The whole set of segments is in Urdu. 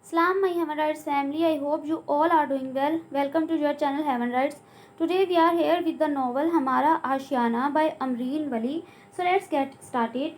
Salam, my Heaven Rights family. I hope you all are doing well. Welcome to your channel Heaven Rights. Today we are here with the novel Hamara Ashiana by Amreen Wali. So let's get started.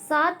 7,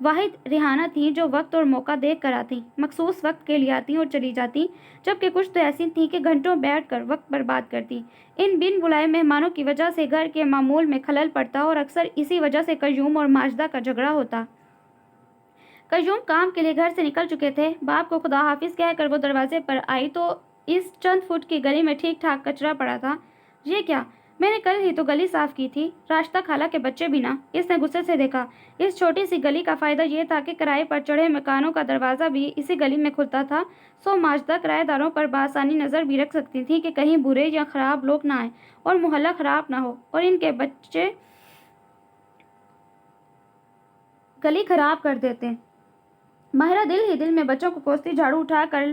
واحد ریحانہ تھیں جو وقت اور موقع دیکھ کر آتیں، مخصوص وقت کے لیے آتیں اور چلی جاتیں، جبکہ کچھ تو ایسی تھیں کہ گھنٹوں بیٹھ کر وقت برباد کرتیں۔ ان بن بلائے مہمانوں کی وجہ سے گھر کے معمول میں خلل پڑتا اور اکثر اسی وجہ سے قیوم اور ماجدہ کا جھگڑا ہوتا۔ قیوم کام کے لیے گھر سے نکل چکے تھے۔ باپ کو خدا حافظ کہہ کر وہ دروازے پر آئی تو اس چند فٹ کی گلی میں ٹھیک ٹھاک کچرا پڑا تھا۔ یہ کیا؟ میں نے کل ہی تو گلی صاف کی تھی، راستہ خالہ کے بچے بھی نہ۔ اس نے غصے سے دیکھا۔ اس چھوٹی سی گلی کا فائدہ یہ تھا کہ کرائے پر چڑھے مکانوں کا دروازہ بھی اسی گلی میں کھلتا تھا، سو ماجدہ کرایہ داروں پر بآسانی نظر بھی رکھ سکتی تھی کہ کہیں برے یا خراب لوگ نہ آئیں اور محلہ خراب نہ ہو اور ان کے بچے گلی خراب کر دیتے۔ ماہرہ دل ہی دل میں بچوں کو کوستی جھاڑو اٹھا کر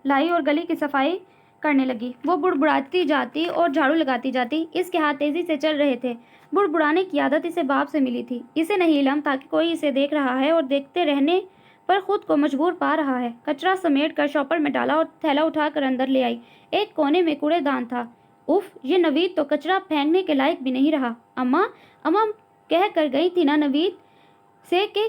لائی اور گلی کی صفائی کرنے لگی۔ وہ بڑبڑاتی جاتی اور جھاڑو لگاتی جاتی۔ اس کے ہاتھ تیزی سے چل رہے تھے۔ بڑبڑانے کی عادت اسے باپ سے ملی تھی۔ اسے نہیں علم تھا کہ کوئی اسے دیکھ رہا ہے اور دیکھتے رہنے پر خود کو مجبور پا رہا ہے۔ کچرا سمیٹ کر شاپر میں ڈالا اور تھیلا اٹھا کر اندر لے آئی۔ ایک کونے میں کوڑے دان تھا۔ اف، یہ نوید تو کچرا پھینکنے کے لائق بھی نہیں رہا۔ اماں کہہ کر گئی تھی نا نوید سے کہ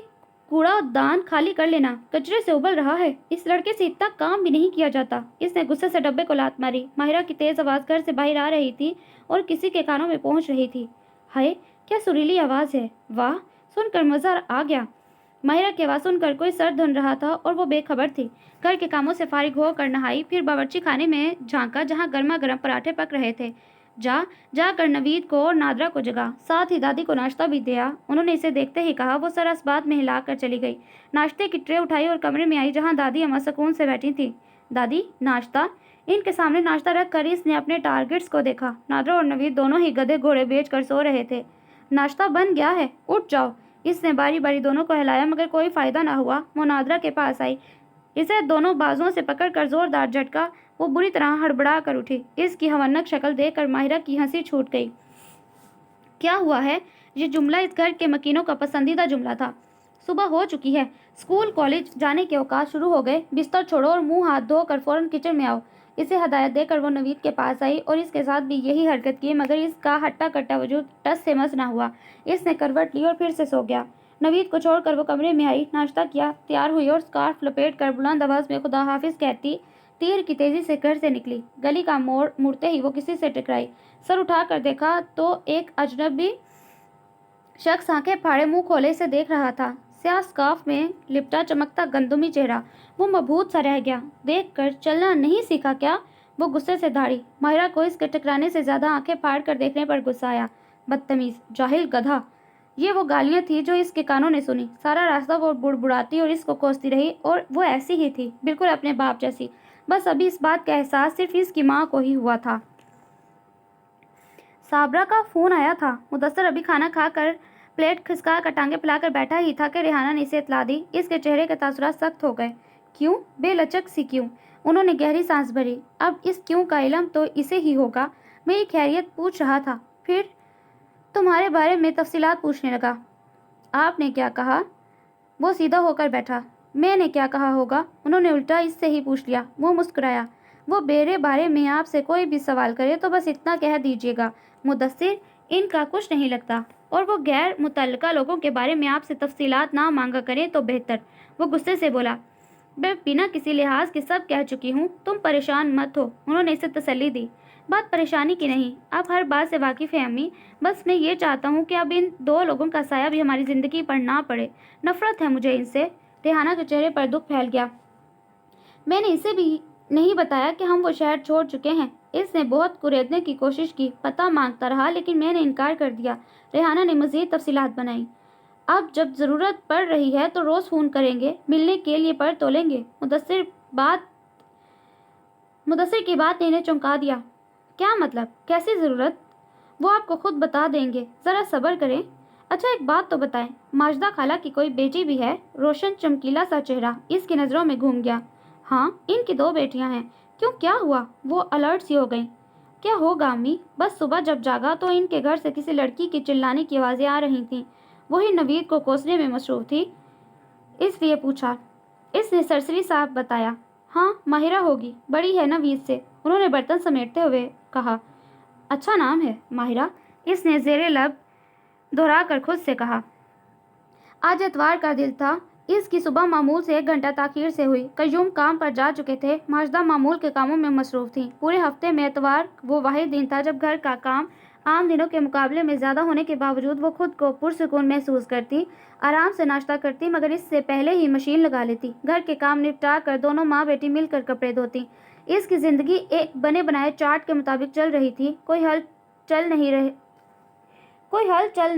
کوڑا دان خالی کر لینا، کچرے سے ابل رہا ہے۔ اس لڑکے سے اتنا کام بھی نہیں کیا جاتا۔ اس نے غصے سے ڈبے کو لات ماری۔ ماہرہ کی تیز آواز گھر سے باہر آ رہی تھی اور کسی کے کانوں میں پہنچ رہی تھی۔ ہائے، کیا سریلی آواز ہے! واہ، سن کر مزہ آ گیا۔ ماہرہ کی آواز سن کر کوئی سر دھن رہا تھا اور وہ بے خبر تھی۔ گھر کے کاموں سے فارغ ہو کر نہائی، پھر باورچی خانے میں جھانکا جہاں گرما گرم پراٹھے پک رہے تھے۔ جا کر نوید کو اور نادرا کو جگا، ساتھ ہی دادی کو ناشتہ بھی دیا۔ انہوں نے اسے دیکھتے ہی کہا۔ وہ سر اس بات میں ہلا کر چلی گئی، ناشتے کی ٹرے اٹھائی اور کمرے میں آئی جہاں دادی اماں سکون سے بیٹھی تھیں۔ دادی، ناشتہ؟ ان کے سامنے ناشتہ رکھ کر اس نے اپنے ٹارگٹس کو دیکھا۔ نادرا اور نوید دونوں ہی گدھے گھوڑے بیچ کر سو رہے تھے۔ ناشتہ بن گیا ہے، اٹھ جاؤ۔ اس نے باری باری دونوں کو ہلایا مگر کوئی فائدہ نہ ہوا۔ وہ نادرا کے پاس آئی، اسے دونوں بازوؤں سے پکڑ کر زوردار جھٹکا۔ وہ بری طرح ہڑبڑا کر اٹھی۔ اس کی ہونک شکل دیکھ کر ماہرہ کی ہنسی چھوٹ گئی۔ کیا ہوا ہے؟ یہ جملہ اس گھر کے مکینوں کا پسندیدہ جملہ تھا۔ صبح ہو چکی ہے، اسکول کالج جانے کے اوقات شروع ہو گئے، بستر چھوڑو اور منہ ہاتھ دھو کر فوراً کچن میں آؤ۔ اسے ہدایت دے کر وہ نوید کے پاس آئی اور اس کے ساتھ بھی یہی حرکت کی مگر اس کا ہٹا کٹا وجود ٹس سے مس نہ ہوا۔ اس نے کروٹ لی اور پھر سے سو گیا۔ نوید کو چھوڑ کر وہ کمرے میں آئی، ناشتہ کیا، تیار ہوئی اور اسکارف لپیٹ کر بلند آواز میں خدا حافظ کہتی تیر کی تیزی سے گھر سے نکلی۔ گلی کا موڑ مڑتے ہی وہ کسی سے ٹکرائی۔ سر اٹھا کر دیکھا تو ایک اجنبی شخص آنکھیں پھاڑے منہ کھولے سے دیکھ رہا تھا۔ سیاہ اسکارف میں لپٹا چمکتا گندمی چہرہ۔ وہ مبہوت سا رہ گیا۔ دیکھ کر چلنا نہیں سیکھا کیا؟ وہ غصے سے دھاڑی۔ ماہرہ کو اس کے ٹکرانے سے زیادہ آنکھیں پھاڑ کر دیکھنے پر غصہ آیا۔ بدتمیز، جاہل، گدھا! یہ وہ گالیاں تھیں جو اس کے کانوں نے سنی۔ سارا راستہ وہ بڑبڑاتی اور اس کو کوستی رہی اور وہ ایسی ہی تھی، بالکل اپنے باپ جیسی۔ بس ابھی اس بات کا احساس صرف اس کی ماں کو ہی ہوا تھا۔ صابرہ کا فون آیا تھا۔ مدثر ابھی کھانا کھا کر پلیٹ کھسکا کر ٹانگیں پھیلا کر بیٹھا ہی تھا کہ ریحانہ نے اسے اطلاع دی۔ اس کے چہرے کے تاثرات سخت ہو گئے۔ کیوں؟ بے لچک سی کیوں؟ انہوں نے گہری سانس بھری۔ اب اس کیوں کا علم تو اسے ہی ہوگا۔ میری خیریت پوچھ رہا تھا، پھر تمہارے بارے میں تفصیلات پوچھنے لگا۔ آپ نے کیا کہا؟ وہ سیدھا ہو کر بیٹھا۔ میں نے کیا کہا ہوگا؟ انہوں نے الٹا اس سے ہی پوچھ لیا۔ وہ مسکرایا۔ وہ میرے بارے میں آپ سے کوئی بھی سوال کرے تو بس اتنا کہہ دیجیے گا، مدثر، ان کا کچھ نہیں لگتا، اور وہ غیر متعلقہ لوگوں کے بارے میں آپ سے تفصیلات نہ مانگا کریں تو بہتر۔ وہ غصے سے بولا۔ میں بنا کسی لحاظ کے سب کہہ چکی ہوں، تم پریشان مت ہو، انہوں نے اسے تسلی دی۔ بات پریشانی کی نہیں، آپ ہر بات سے واقف ہیں امی، بس میں یہ چاہتا ہوں کہ اب ان دو لوگوں کا سایہ بھی ہماری زندگی پر نہ پڑے۔ نفرت ہے مجھے ان سے۔ ریحانہ کے چہرے پر دکھ پھیل گیا۔ میں نے اسے بھی نہیں بتایا کہ ہم وہ شہر چھوڑ چکے ہیں۔ اس نے بہت کریدنے کی کوشش کی، پتہ مانگتا رہا لیکن میں نے انکار کر دیا۔ ریحانہ نے مزید تفصیلات بنائی۔ اب جب ضرورت پڑ رہی ہے تو روز فون کریں گے، ملنے کے لیے پر تولیں گے۔ مدثر کی بات نے انہیں چونکا دیا۔ کیا مطلب؟ کیسی ضرورت؟ وہ آپ کو خود بتا دیں گے، ذرا صبر کریں۔ اچھا ایک بات تو بتائیں، ماجدہ خالہ کی کوئی بیٹی بھی ہے؟ روشن چمکیلا سا چہرہ اس کی نظروں میں گھوم گیا۔ ہاں، ان کی 2 بیٹیاں ہیں۔ کیوں، کیا ہوا؟ وہ الرٹ سی ہو گئیں۔ کیا ہوگا امی؟ بس صبح جب جاگا تو ان کے گھر سے کسی لڑکی کی چلانے کی آوازیں آ رہی تھیں، وہی نوید کو کوسنے میں مصروف تھی، اس لیے پوچھا۔ اس نے سرسری صاحب بتایا۔ ہاں، ماہرہ ہوگی، بڑی ہے نوید سے، انہوں نے برتن سمیٹتے ہوئے کہا۔ اچھا نام ہے، ماہرہ، اس نے زیر لب دہرا کر خود سے کہا۔ آج اتوار کا دن تھا۔ اس کی صبح معمول سے 1 گھنٹہ تاخیر سے ہوئی۔ قیوم کام پر جا چکے تھے، ماجدہ معمول کے کاموں میں مصروف تھیں۔ پورے ہفتے میں اتوار وہ واحد دن تھا جب گھر کا کام عام دنوں کے مقابلے میں زیادہ ہونے کے باوجود وہ خود کو پرسکون محسوس کرتی، آرام سے ناشتہ کرتی، مگر اس سے پہلے ہی مشین لگا لیتی۔ گھر کے کام نپٹا کر دونوں ماں بیٹی مل کر کپڑے دھوتی۔ اس کی زندگی ایک بنے بنائے چارٹ کے مطابق چل رہی تھی، کوئی ہلچل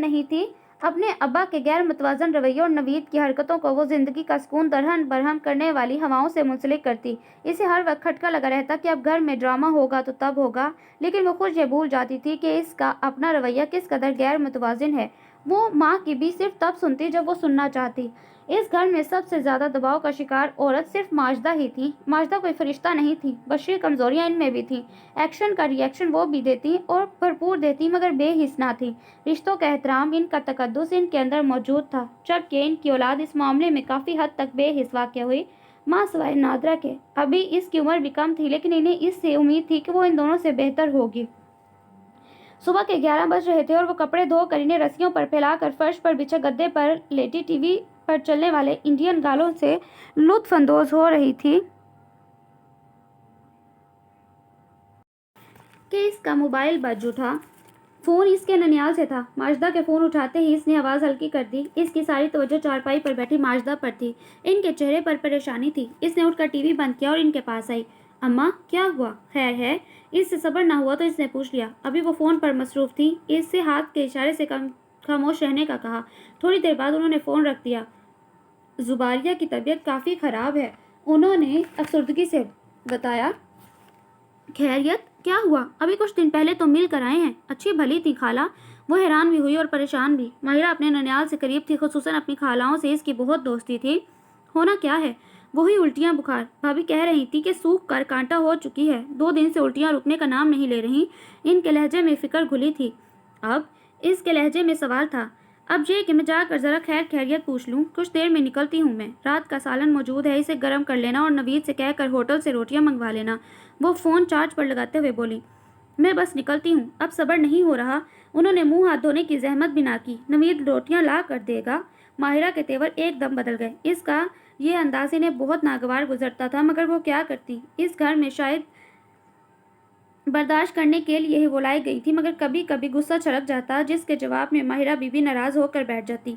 نہیں تھی۔ اپنے ابا کے غیر متوازن رویے اور نوید کی حرکتوں کو وہ زندگی کا سکون درہم برہم کرنے والی ہواؤں سے منسلک کرتی۔ اسے ہر وقت کھٹکا لگا رہتا کہ اب گھر میں ڈرامہ ہوگا تو تب ہوگا، لیکن وہ خود یہ بھول جاتی تھی کہ اس کا اپنا رویہ کس قدر غیر متوازن ہے۔ وہ ماں کی بھی صرف تب سنتی جب وہ سننا چاہتی۔ اس گھر میں سب سے زیادہ دباؤ کا شکار عورت صرف ماجدہ ہی تھی۔ ماجدہ کوئی فرشتہ نہیں تھی، بشری کمزوریاں ان میں بھی تھیں۔ ایکشن کا ری ایکشن وہ بھی دیتی اور بھرپور دیتی، مگر بے حس نہ تھی۔ رشتوں کا احترام، ان کا تقدس ان کے اندر موجود تھا، جبکہ ان کی اولاد اس معاملے میں کافی حد تک بے حس واقع ہوئی، ماں سوائے نادرہ کے۔ ابھی اس کی عمر بھی کم تھی، لیکن انہیں اس سے امید تھی کہ وہ ان دونوں سے بہتر ہوگی۔ صبح کے 11 بج رہے تھے اور وہ کپڑے دھو کر انہیں رسیوں پر پھیلا کر فرش پر بچھے گدے پر لیٹی ٹی وی پر چلنے والے انڈین گانوں سے لطف اندوز ہو رہی تھی کہ اس کا موبائل بج اٹھا۔ فون اس کے ننیال سے تھا۔ ماجدہ کے فون اٹھاتے ہی اس نے آواز ہلکی کر دی۔ اس کی ساری توجہ چارپائی پر بیٹھی ماجدہ پر تھی۔ ان کے چہرے پر پریشانی تھی۔ اس نے اٹھ کر ٹی وی بند کیا اور ان کے پاس آئی۔ اماں، کیا ہوا؟ خیر ہے؟ اس سے صبر نہ ہوا تو اس نے پوچھ لیا۔ ابھی وہ فون پر مصروف تھی۔ اس سے ہاتھ کے اشارے سے خاموش رہنے کا کہا۔ تھوڑی دیر بعد انہوں نے فون رکھ دیا۔ زباریہ کی طبیعت کافی خراب ہے، انہوں نے افسردگی سے بتایا۔ خیریت؟ کیا ہوا؟ ابھی کچھ دن پہلے تو مل کر آئے ہیں۔ اچھی بھلی تھی خالہ۔ وہ حیران بھی ہوئی اور پریشان بھی۔ ماہرہ اپنے ننیال سے قریب تھی، خصوصاً اپنی خالاؤں سے اس کی بہت دوستی تھی۔ ہونا کیا ہے؟ وہی الٹیاں بخار۔ بھابھی کہہ رہی تھی کہ سوکھ کر کانٹا ہو چکی ہے، 2 دن سے الٹیاں رکنے کا نام نہیں لے رہی۔ ان کے لہجے میں فکر گھلی تھی۔ اب اس کے لہجے میں سوال تھا۔ اب یہ کہ میں جا کر ذرا خیریت پوچھ لوں، کچھ دیر میں نکلتی ہوں میں۔ رات کا سالن موجود ہے، اسے گرم کر لینا اور نوید سے کہہ کر ہوٹل سے روٹیاں منگوا لینا۔ وہ فون چارج پر لگاتے ہوئے بولی۔ میں بس نکلتی ہوں، اب صبر نہیں ہو رہا۔ انہوں نے منہ ہاتھ دھونے کی زحمت بھی نہ کی۔ نوید روٹیاں لا کر دے گا؟ ماہرہ کے تیور ایک دم بدل گئے۔ اس کا یہ انداز انہیں بہت ناگوار گزرتا تھا، مگر وہ کیا کرتی؟ اس گھر میں شاید برداشت کرنے کے لیے ہی وہ لائی گئی تھی، مگر کبھی کبھی غصہ چھڑک جاتا، جس کے جواب میں ماہرہ بی بی ناراض ہو کر بیٹھ جاتی۔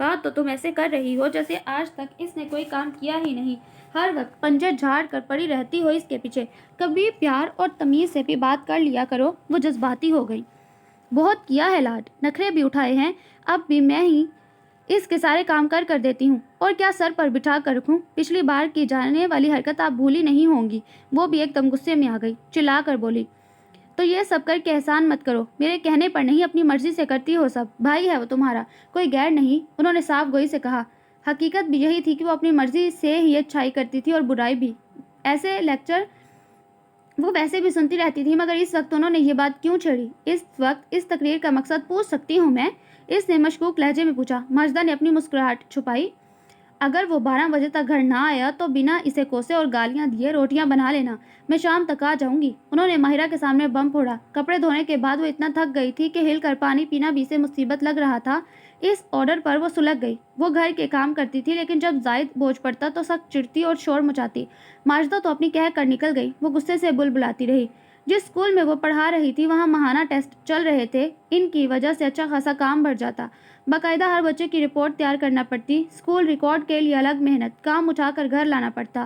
بات تو تم ایسے کر رہی ہو جیسے آج تک اس نے کوئی کام کیا ہی نہیں، ہر وقت پنجے جھاڑ کر پڑی رہتی ہو اس کے پیچھے۔ کبھی پیار اور تمیز سے بھی بات کر لیا کرو۔ وہ جذباتی ہو گئی۔ بہت کیا ہے لاڈ، نخرے بھی اٹھائے ہیں، اب بھی میں ہی اس کے سارے کام کر دیتی ہوں، اور کیا سر پر بٹھا کر رکھوں؟ پچھلی بار کی جانے والی حرکت آپ بھولی نہیں ہوں گی۔ وہ بھی ایک دم غصے میں آ گئی، چلا کر بولی۔ تو یہ سب کر کے احسان مت کرو، میرے کہنے پر نہیں، اپنی مرضی سے کرتی ہو سب۔ بھائی ہے وہ تمہارا، کوئی غیر نہیں، انہوں نے صاف گوئی سے کہا۔ حقیقت بھی یہی تھی کہ وہ اپنی مرضی سے ہی اچھائی کرتی تھی اور برائی بھی۔ ایسے لیکچر وہ ویسے بھی سنتی رہتی تھی، مگر اس وقت انہوں نے یہ بات کیوں چھیڑی؟ اس وقت اس تقریر کا مقصد پوچھ سکتی ہوں میں؟ اس نے مشکوک لہجے میں پوچھا۔ ماجدہ نے اپنی مسکراہٹ چھپائی۔ اگر وہ 12 بجے تک گھر نہ آیا تو بنا اسے کوسے اور گالیاں دیے روٹیاں بنا لینا، میں شام تک آ جاؤں گی۔ انہوں نے ماہرہ کے سامنے بم پھوڑا۔ کپڑے دھونے کے بعد وہ اتنا تھک گئی تھی کہ ہل کر پانی پینا بھی اسے مصیبت لگ رہا تھا۔ اس آرڈر پر وہ سلگ گئی۔ وہ گھر کے کام کرتی تھی، لیکن جب زائد بوجھ پڑتا تو سخت چڑھتی اور شور مچاتی۔ ماجدہ تو اپنی کہہ کر نکل گئی۔ وہ غصے سے بلبلاتی رہی۔ جس اسکول میں وہ پڑھا رہی تھی وہاں ماہانہ ٹیسٹ چل رہے تھے، ان کی وجہ سے اچھا خاصا کام بڑھ جاتا۔ باقاعدہ ہر بچے کی رپورٹ تیار کرنا پڑتی، اسکول ریکارڈ کے لیے الگ محنت، کام اٹھا کر گھر لانا پڑتا۔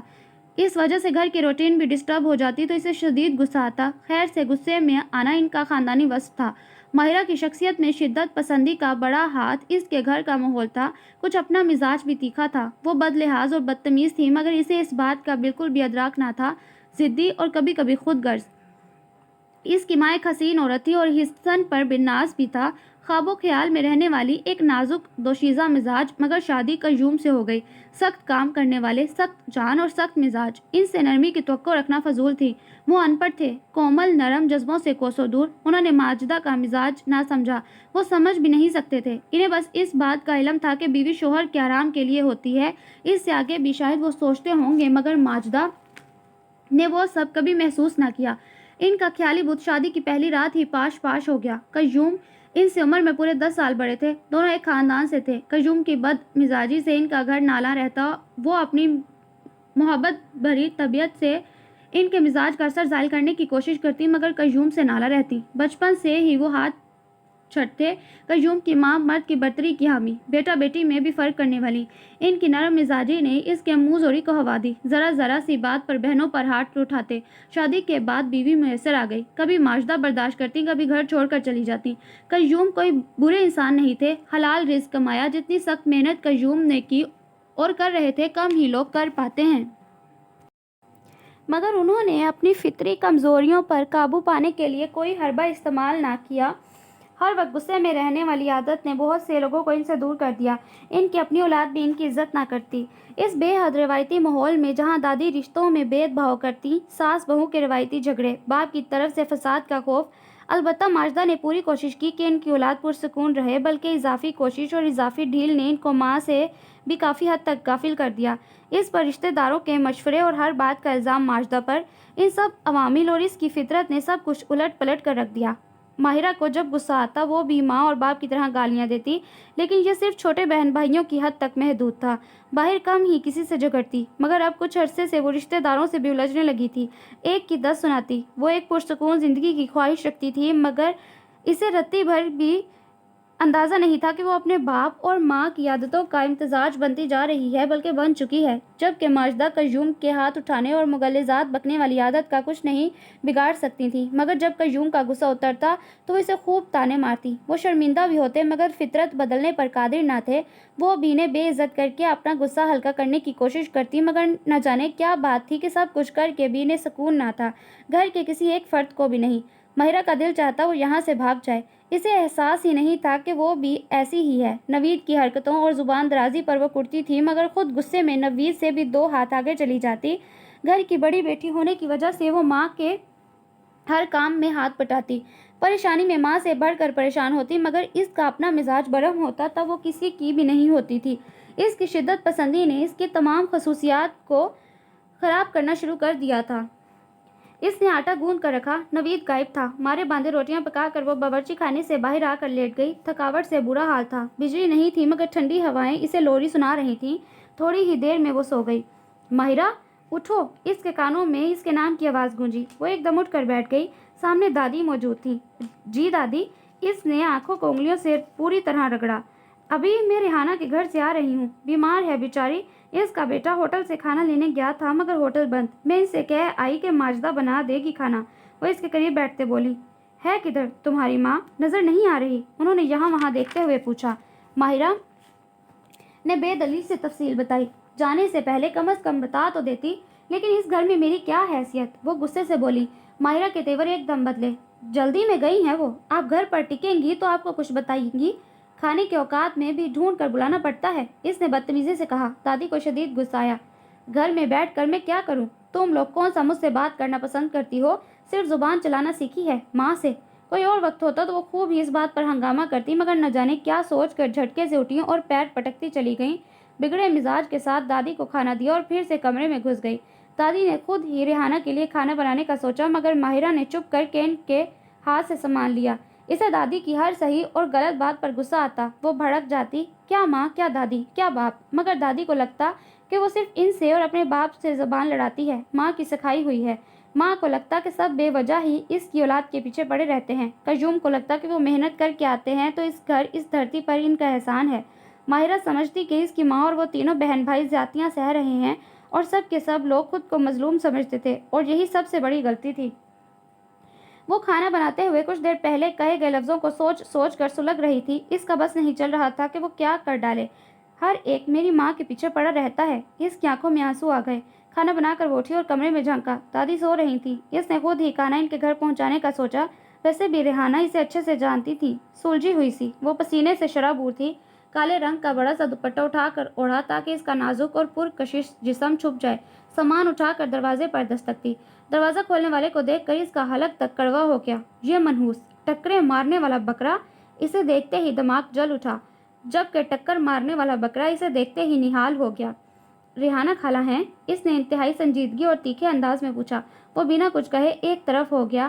اس وجہ سے گھر کی روٹین بھی ڈسٹرب ہو جاتی تو اسے شدید غصہ آتا۔ خیر سے غصے میں آنا ان کا خاندانی وصف تھا۔ ماہرہ کی شخصیت میں شدت پسندی کا بڑا ہاتھ اس کے گھر کا ماحول تھا۔ کچھ اپنا مزاج بھی تیکھا تھا۔ وہ بد لحاظ اور بدتمیز تھی، مگر اسے اس بات کا بالکل بھی ادراک نہ تھا۔ ضدی اور کبھی کبھی خود غرض۔ اس کی ماں ایک حسین عورت تھی اور حسن پر بناز بھی تھا۔ خواب و خیال میں رہنے والی، ایک نازک دوشیزہ مزاج، مگر شادی قیوم سے ہو گئی۔ سخت کام کرنے والے، سخت جان اور سخت مزاج، ان سے نرمی کی توقع رکھنا فضول تھی۔ وہ ان پڑھ تھے، کومل نرم جذبوں سے کوسوں دور۔ انہوں نے ماجدہ کا مزاج نہ سمجھا، وہ سمجھ بھی نہیں سکتے تھے۔ انہیں بس اس بات کا علم تھا کہ بیوی شوہر کے آرام کے لیے ہوتی ہے، اس سے آگے بھی شاید وہ سوچتے ہوں گے، مگر ماجدہ نے وہ سب کبھی محسوس نہ کیا۔ ان کا خیالی بت شادی کی پہلی رات ہی پاش پاش ہو گیا۔ قیوم ان سے عمر میں پورے 10 سال بڑے تھے۔ دونوں ایک خاندان سے تھے۔ قیوم کی بد مزاجی سے ان کا گھر نالا رہتا۔ وہ اپنی محبت بھری طبیعت سے ان کے مزاج کا اثر ظاہر کرنے کی کوشش کرتی، مگر قیوم سے نالا رہتی۔ بچپن سے ہی وہ ہاتھ چھٹتے۔ قیوم کی ماں مرد کی برتری کی حامی، بیٹا بیٹی میں بھی فرق کرنے والی، ان کی نرم مزاجی نے اس کے منہ زوری کو ہوا دی۔ ذرا ذرا سی بات پر بہنوں پر ہاتھ اٹھاتے۔ شادی کے بعد بیوی میسر آ گئی۔ کبھی ماجدہ برداشت کرتی، کبھی گھر چھوڑ کر چلی جاتی۔ قیوم کوئی برے انسان نہیں تھے، حلال رزق کمایا۔ جتنی سخت محنت قیوم نے کی اور کر رہے تھے، کم ہی لوگ کر پاتے ہیں۔ مگر انہوں نے اپنی فطری کمزوریوں پر قابو پانے کے لیے کوئی حربہ استعمال نہ کیا۔ ہر وقت غصے میں رہنے والی عادت نے بہت سے لوگوں کو ان سے دور کر دیا۔ ان کی اپنی اولاد بھی ان کی عزت نہ کرتی۔ اس بے حد روایتی ماحول میں جہاں دادی رشتوں میں بھید بھاؤ کرتی، ساس بہو کے روایتی جھگڑے، باپ کی طرف سے فساد کا خوف، البتہ ماجدہ نے پوری کوشش کی کہ ان کی اولاد پرسکون رہے، بلکہ اضافی کوشش اور اضافی ڈھیل نے ان کو ماں سے بھی کافی حد تک غافل کر دیا۔ اس پر رشتہ داروں کے مشورے اور ہر بات کا الزام ماجدہ پر، ان سب عوامل اور اس کی فطرت نے سب کچھ الٹ پلٹ کر رکھ دیا۔ ماہرہ کو جب غصہ آتا وہ بھی ماں اور باپ کی طرح گالیاں دیتی، لیکن یہ صرف چھوٹے بہن بھائیوں کی حد تک محدود تھا۔ باہر کم ہی کسی سے جھگڑتی، مگر اب کچھ عرصے سے وہ رشتہ داروں سے بھی الجھنے لگی تھی۔ ایک کی 10 سناتی۔ وہ ایک پرسکون زندگی کی خواہش رکھتی تھی، مگر اسے رتی بھر بھی اندازہ نہیں تھا کہ وہ اپنے باپ اور ماں کی عادتوں کا امتزاج بنتی جا رہی ہے، بلکہ بن چکی ہے۔ جبکہ ماجدہ قیوم کے ہاتھ اٹھانے اور مغلظات بکنے والی عادت کا کچھ نہیں بگاڑ سکتی تھی، مگر جب قیوم کا غصہ اترتا تو وہ اسے خوب طعنے مارتی۔ وہ شرمندہ بھی ہوتے، مگر فطرت بدلنے پر قادر نہ تھے۔ وہ بھی انہیں بے عزت کر کے اپنا غصہ ہلکا کرنے کی کوشش کرتی، مگر نہ جانے کیا بات تھی کہ سب کچھ کر کے بھی انہیں سکون نہ تھا، گھر کے کسی ایک فرد کو بھی نہیں۔ ماہرہ کا دل چاہتا وہ یہاں سے بھاگ جائے، اسے احساس ہی نہیں تھا کہ وہ بھی ایسی ہی ہے۔ نوید کی حرکتوں اور زبان درازی پر وہ کرتی تھی، مگر خود غصے میں نوید سے بھی 2 ہاتھ آگے چلی جاتی۔ گھر کی بڑی بیٹی ہونے کی وجہ سے وہ ماں کے ہر کام میں ہاتھ بٹاتی، پریشانی میں ماں سے بڑھ کر پریشان ہوتی، مگر اس کا اپنا مزاج برہم ہوتا تب وہ کسی کی بھی نہیں ہوتی تھی۔ اس کی شدت پسندی نے اس کی تمام خصوصیات کو خراب کرنا شروع کر دیا تھا۔ اس نے آٹا گوندھ کر رکھا۔ نوید غائب تھا۔ مارے باندھے روٹیاں پکا کر وہ باورچی خانے سے باہر آ کر لیٹ گئی۔ تھکاوٹ سے برا حال تھا۔ بجلی نہیں تھی، مگر ٹھنڈی ہوائیں اسے لوری سنا رہی تھیں۔ تھوڑی ہی دیر میں وہ سو گئی۔ ماہرہ اٹھو! اس کے کانوں میں اس کے نام کی آواز گونجی۔ وہ ایک دم اٹھ کر بیٹھ گئی۔ سامنے دادی موجود تھی۔ جی دادی! اس نے آنکھوں کو انگلیوں سے پوری طرح رگڑا۔ ابھی میں ریحانہ کے گھر سے آ رہی ہوں، بیمار ہے بیچاری۔ اس کا بیٹا ہوٹل سے کھانا لینے گیا تھا، مگر ہوٹل بند۔ میں ان سے کہہ آئی کہ ماجدہ بنا دے گی کھانا۔ وہ اس کے قریب بیٹھتے بولی، ہے کدھر تمہاری ماں؟ نظر نہیں آ رہی؟ انہوں نے یہاں وہاں دیکھتے ہوئے پوچھا۔ ماہرہ نے بے دلیل سے تفصیل بتائی۔ جانے سے پہلے کم از کم بتا تو دیتی، لیکن اس گھر میں میری کیا حیثیت؟ وہ غصے سے بولی۔ ماہرہ کے تیور ایک دم بدلے۔ جلدی میں گئی ہیں وہ، آپ گھر پر ٹکیں گی تو آپ کو کچھ بتائیں گی؟ کھانے کے اوقات میں بھی ڈھونڈ کر بلانا پڑتا ہے، اس نے بدتمیزی سے کہا۔ دادی کو شدید غصہ آیا۔ گھر میں بیٹھ کر میں کیا کروں؟ تم لوگ کون سا مجھ سے بات کرنا پسند کرتی ہو؟ صرف زبان چلانا سیکھی ہے ماں سے۔ کوئی اور وقت ہوتا تو وہ خوب ہی اس بات پر ہنگامہ کرتی، مگر نہ جانے کیا سوچ کر جھٹکے سے اٹھیں اور پیر پٹکتی چلی گئیں۔ بگڑے مزاج کے ساتھ دادی کو کھانا دیا اور پھر سے کمرے میں گھس گئی۔ دادی نے خود ہی ریحانہ کے لیے کھانا بنانے کا سوچا، مگر ماہرہ نے چپ کر کے ان کے ہاتھ سے سامان لیا۔ اسے دادی کی ہر صحیح اور غلط بات پر غصہ آتا۔ وہ بھڑک جاتی، کیا ماں، کیا دادی، کیا باپ؟ مگر دادی کو لگتا کہ وہ صرف ان سے اور اپنے باپ سے زبان لڑاتی ہے، ماں کی سکھائی ہوئی ہے۔ ماں کو لگتا کہ سب بے وجہ ہی اس کی اولاد کے پیچھے پڑے رہتے ہیں۔ قیوم کو لگتا کہ وہ محنت کر کے آتے ہیں تو اس گھر، اس دھرتی پر ان کا احسان ہے۔ ماہرہ سمجھتی کہ اس کی ماں اور وہ تینوں بہن بھائی زیادتیاں سہ رہے ہیں، اور سب کے سب لوگ خود کو مظلوم سمجھتے تھے، اور یہی سب سے بڑی غلطی تھی۔ وہ کھانا بناتے ہوئے کچھ دیر پہلے کہے گئے لفظوں کو سوچ سوچ کر سلگ رہی تھی۔ اس کا بس نہیں چل رہا تھا کہ وہ کیا کر ڈالے۔ ہر ایک میری ماں کے پیچھے پڑا رہتا ہے۔ اس کی آنکھوں میں آنسو آ گئے۔ کھانا بنا کر وہ اٹھی اور کمرے میں جھانکا۔ دادی سو رہی تھی۔ اس نے خود ہی کھانا ان کے گھر پہنچانے کا سوچا۔ ویسے بھی ریحانہ اسے اچھے سے جانتی تھی، سلجھی ہوئی سی، وہ پسینے سے شرابور تھی۔ کالے رنگ کا بڑا سا دوپٹہ اٹھا کر اوڑھا تاکہ اس کا نازک اور پرکشش جسم چھپ جائے۔ سامان اٹھا کر دروازے پر دستک دی۔ دروازہ کھولنے والے کو دیکھ کر اس کا حلق تک کڑوا ہو گیا۔ یہ منحوس ٹکریں مارنے والا بکرا! اسے دیکھتے ہی دماغ جل اٹھا، جبکہ ٹکر مارنے والا بکرا اسے دیکھتے ہی نہال ہو گیا۔ ریحانہ خالہ ہیں؟ اس نے انتہائی سنجیدگی اور تیکھے انداز میں پوچھا۔ وہ بنا کچھ کہے ایک طرف ہو گیا۔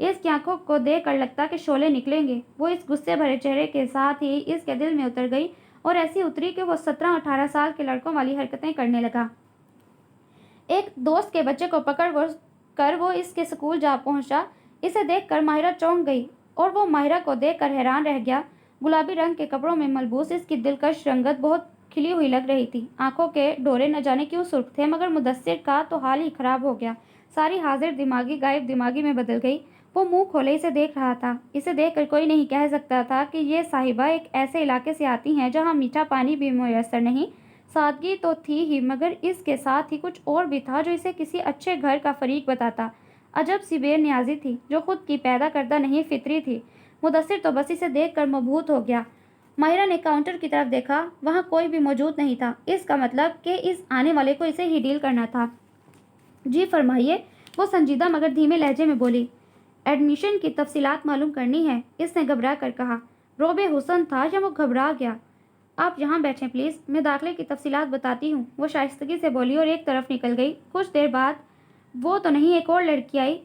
اس کی آنکھوں کو دیکھ کر لگتا کہ شعلے نکلیں گے۔ وہ اس غصے بھرے چہرے کے ساتھ ہی اس کے دل میں اتر گئی اور ایسی اتری کہ وہ 17-18 سال کے لڑکوں والی حرکتیں کرنے لگا۔ ایک دوست کے بچے کو پکڑ کر وہ اس کے سکول جا پہنچا۔ اسے دیکھ کر ماہرہ چونک گئی اور وہ ماہرہ کو دیکھ کر حیران رہ گیا۔ گلابی رنگ کے کپڑوں میں ملبوس اس کی دلکش رنگت بہت کھلی ہوئی لگ رہی تھی۔ آنکھوں کے ڈورے نہ جانے کیوں سرخ تھے، مگر مدثر کا تو حال ہی خراب ہو گیا۔ ساری حاضر دماغی غائب دماغی میں بدل گئی۔ وہ منہ کھولے اسے دیکھ رہا تھا۔ اسے دیکھ کر کوئی نہیں کہہ سکتا تھا کہ یہ صاحبہ ایک ایسے علاقے سے آتی ہیں جہاں میٹھا پانی بھی میسر نہیں۔ سادگی تو تھی ہی، مگر اس کے ساتھ ہی کچھ اور بھی تھا جو اسے کسی اچھے گھر کا فریق بتاتا۔ عجب سی بے نیازی تھی جو خود کی پیدا کردہ نہیں، فطری تھی۔ مدثر تو بس اسے دیکھ کر مبہوت ہو گیا۔ ماہرہ نے کاؤنٹر کی طرف دیکھا، وہاں کوئی بھی موجود نہیں تھا۔ اس کا مطلب کہ اس آنے والے کو اسے ہی ڈیل کرنا تھا۔ جی فرمائیے، وہ سنجیدہ مگر دھیمے لہجے میں بولی۔ ایڈمیشن کی تفصیلات معلوم کرنی ہے، اس نے گھبرا کر کہا۔ روب حسن تھا یا وہ گھبرا گیا؟ آپ یہاں بیٹھیں پلیز، میں داخلے کی تفصیلات بتاتی ہوں، وہ شائستگی سے بولی اور ایک طرف نکل گئی۔ کچھ دیر بعد وہ تو نہیں ایک اور لڑکی آئی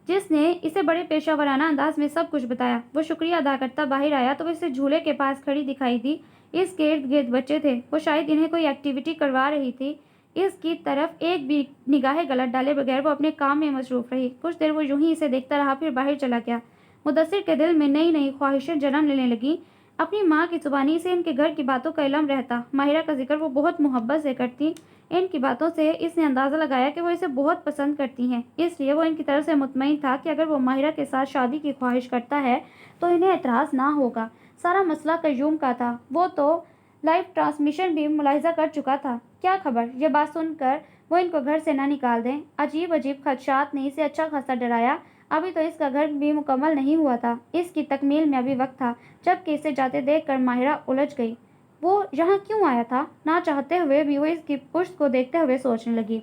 جس نے اسے بڑے پیشہ ورانہ انداز میں سب کچھ بتایا۔ وہ شکریہ ادا کرتا باہر آیا تو وہ اسے جھولے کے پاس کھڑی دکھائی دی۔ اس کے ارد گرد بچے تھے، وہ شاید انہیں کوئی ایکٹیویٹی کروا رہی تھی۔ اس کی طرف ایک بھی نگاہ غلط ڈالے بغیر وہ اپنے کام میں مصروف رہی۔ کچھ دیر وہ یوں ہی اسے دیکھتا رہا، پھر باہر چلا گیا۔ مدثر کے دل میں نئی نئی خواہشیں جنم لینے لگیں۔ اپنی ماں کی زبانی سے ان کے گھر کی باتوں کا علم رہتا۔ ماہرہ کا ذکر وہ بہت محبت سے کرتی۔ ان کی باتوں سے اس نے اندازہ لگایا کہ وہ اسے بہت پسند کرتی ہیں، اس لیے وہ ان کی طرف سے مطمئن تھا کہ اگر وہ ماہرہ کے ساتھ شادی کی خواہش کرتا ہے تو انہیں اعتراض نہ ہوگا۔ سارا مسئلہ قیوم کا تھا۔ وہ تو لائیو ٹرانسمیشن بھی ملاحظہ کر چکا تھا۔ کیا خبر یہ بات سن کر وہ ان کو گھر سے نہ نکال دیں؟ عجیب عجیب خدشات نے اسے اچھا خاصا ڈرایا۔ ابھی تو اس کا گھر بھی مکمل نہیں ہوا تھا، اس کی تکمیل میں ابھی وقت تھا۔ جبکہ اسے جاتے دیکھ کر ماہرہ الجھ گئی۔ وہ یہاں کیوں آیا تھا؟ نہ چاہتے ہوئے بھی وہ اس کی پشت کو دیکھتے ہوئے سوچنے لگی۔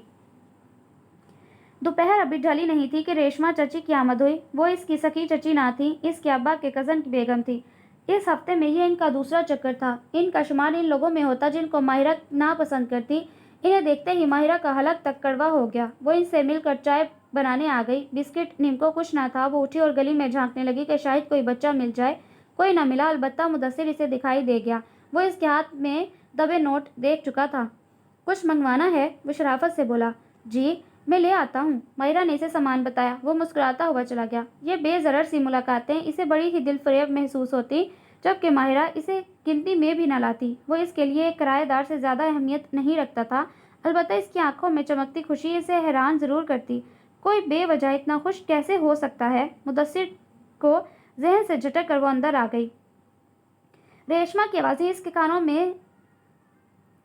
دوپہر ابھی ڈھلی نہیں تھی کہ ریشما چچی کی آمد ہوئی۔ وہ اس کی سکی چچی نہ تھی، اس کے ابا کے کزن کی بیگم تھی۔ اس ہفتے میں یہ ان کا دوسرا چکر تھا۔ ان کا شمار ان لوگوں میں ہوتا جن کو ماہرہ ناپسند کرتی۔ انہیں دیکھتے ہی ماہرہ کا حلق تک کڑوا ہو گیا۔ وہ ان سے مل کر چائے بنانے آ گئی۔ بسکٹ نمکو کچھ نہ تھا۔ وہ اٹھی اور گلی میں جھانکنے لگی کہ شاید کوئی بچہ مل جائے۔ کوئی نہ ملا، البتہ مدثر اسے دکھائی دے گیا۔ وہ اس کے ہاتھ میں دبے نوٹ دیکھ چکا تھا۔ کچھ منگوانا ہے؟ وہ شرافت سے بولا۔ جی میں لے آتا ہوں، ماہرہ نے اسے سامان بتایا۔ وہ مسکراتا ہوا چلا گیا۔ یہ بے ضرر سی ملاقاتیں اسے بڑی ہی دل فریب محسوس ہوتی، جبکہ ماہرہ اسے گنتی میں بھی نہ لاتی۔ وہ اس کے لیے ایک کرایہ دار سے زیادہ اہمیت نہیں رکھتا تھا، البتہ اس کی آنکھوں میں چمکتی خوشی اسے حیران ضرور کرتی۔ کوئی بے وجہ اتنا خوش کیسے ہو سکتا ہے؟ مدثر کو ذہن سے جھٹک کر وہ اندر آ گئی۔ ریشما کی آوازیں اس کے کانوں میں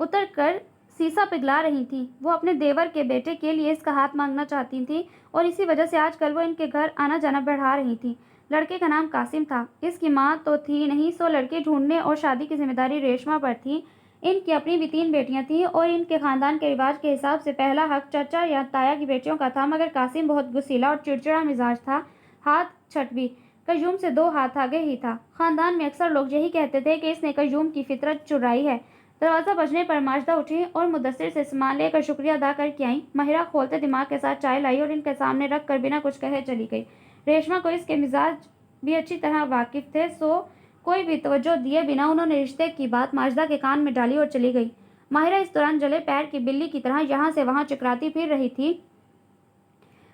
اتر کر سیسا پگھلا رہی تھیں۔ وہ اپنے دیور کے بیٹے کے لیے اس کا ہاتھ مانگنا چاہتی تھیں اور اسی وجہ سے آج کل وہ ان کے گھر آنا جانا بڑھا رہی تھیں۔ لڑکے کا نام قاسم تھا۔ اس کی ماں تو تھی نہیں، سو لڑکے ڈھونڈنے اور شادی کی ذمہ داری ریشما پر تھی۔ ان کی اپنی بھی 3 بیٹیاں تھیں اور ان کے خاندان کے رواج کے حساب سے پہلا حق چچا یا تایا کی بیٹیوں کا تھا، مگر قاسم بہت غصیلا اور چڑچڑا مزاج تھا۔ ہاتھ چھٹ بھی قیوم سے 2 ہاتھ آگے ہی تھا۔ خاندان میں اکثر لوگ یہی کہتے تھے کہ اس نے قیوم کی فطرت چرائی ہے۔ دروازہ بجنے پر ماجدہ اٹھی اور مدثر سے سامان لے کر شکریہ ادا کر کے آئیں۔ ماہرہ کھولتے دماغ کے ساتھ چائے لائی اور ان کے سامنے رکھ کر بنا کچھ کہے چلی گئی۔ ریشما کو اس کے مزاج بھی اچھی طرح واقف تھے، سو کوئی بھی توجہ دیے بنا انہوں نے رشتے کی بات ماجدہ کے کان میں ڈالی اور چلی گئی۔ ماہرہ اس دوران جلے پیر کی بلی کی طرح یہاں سے وہاں چکراتی پھر رہی تھی۔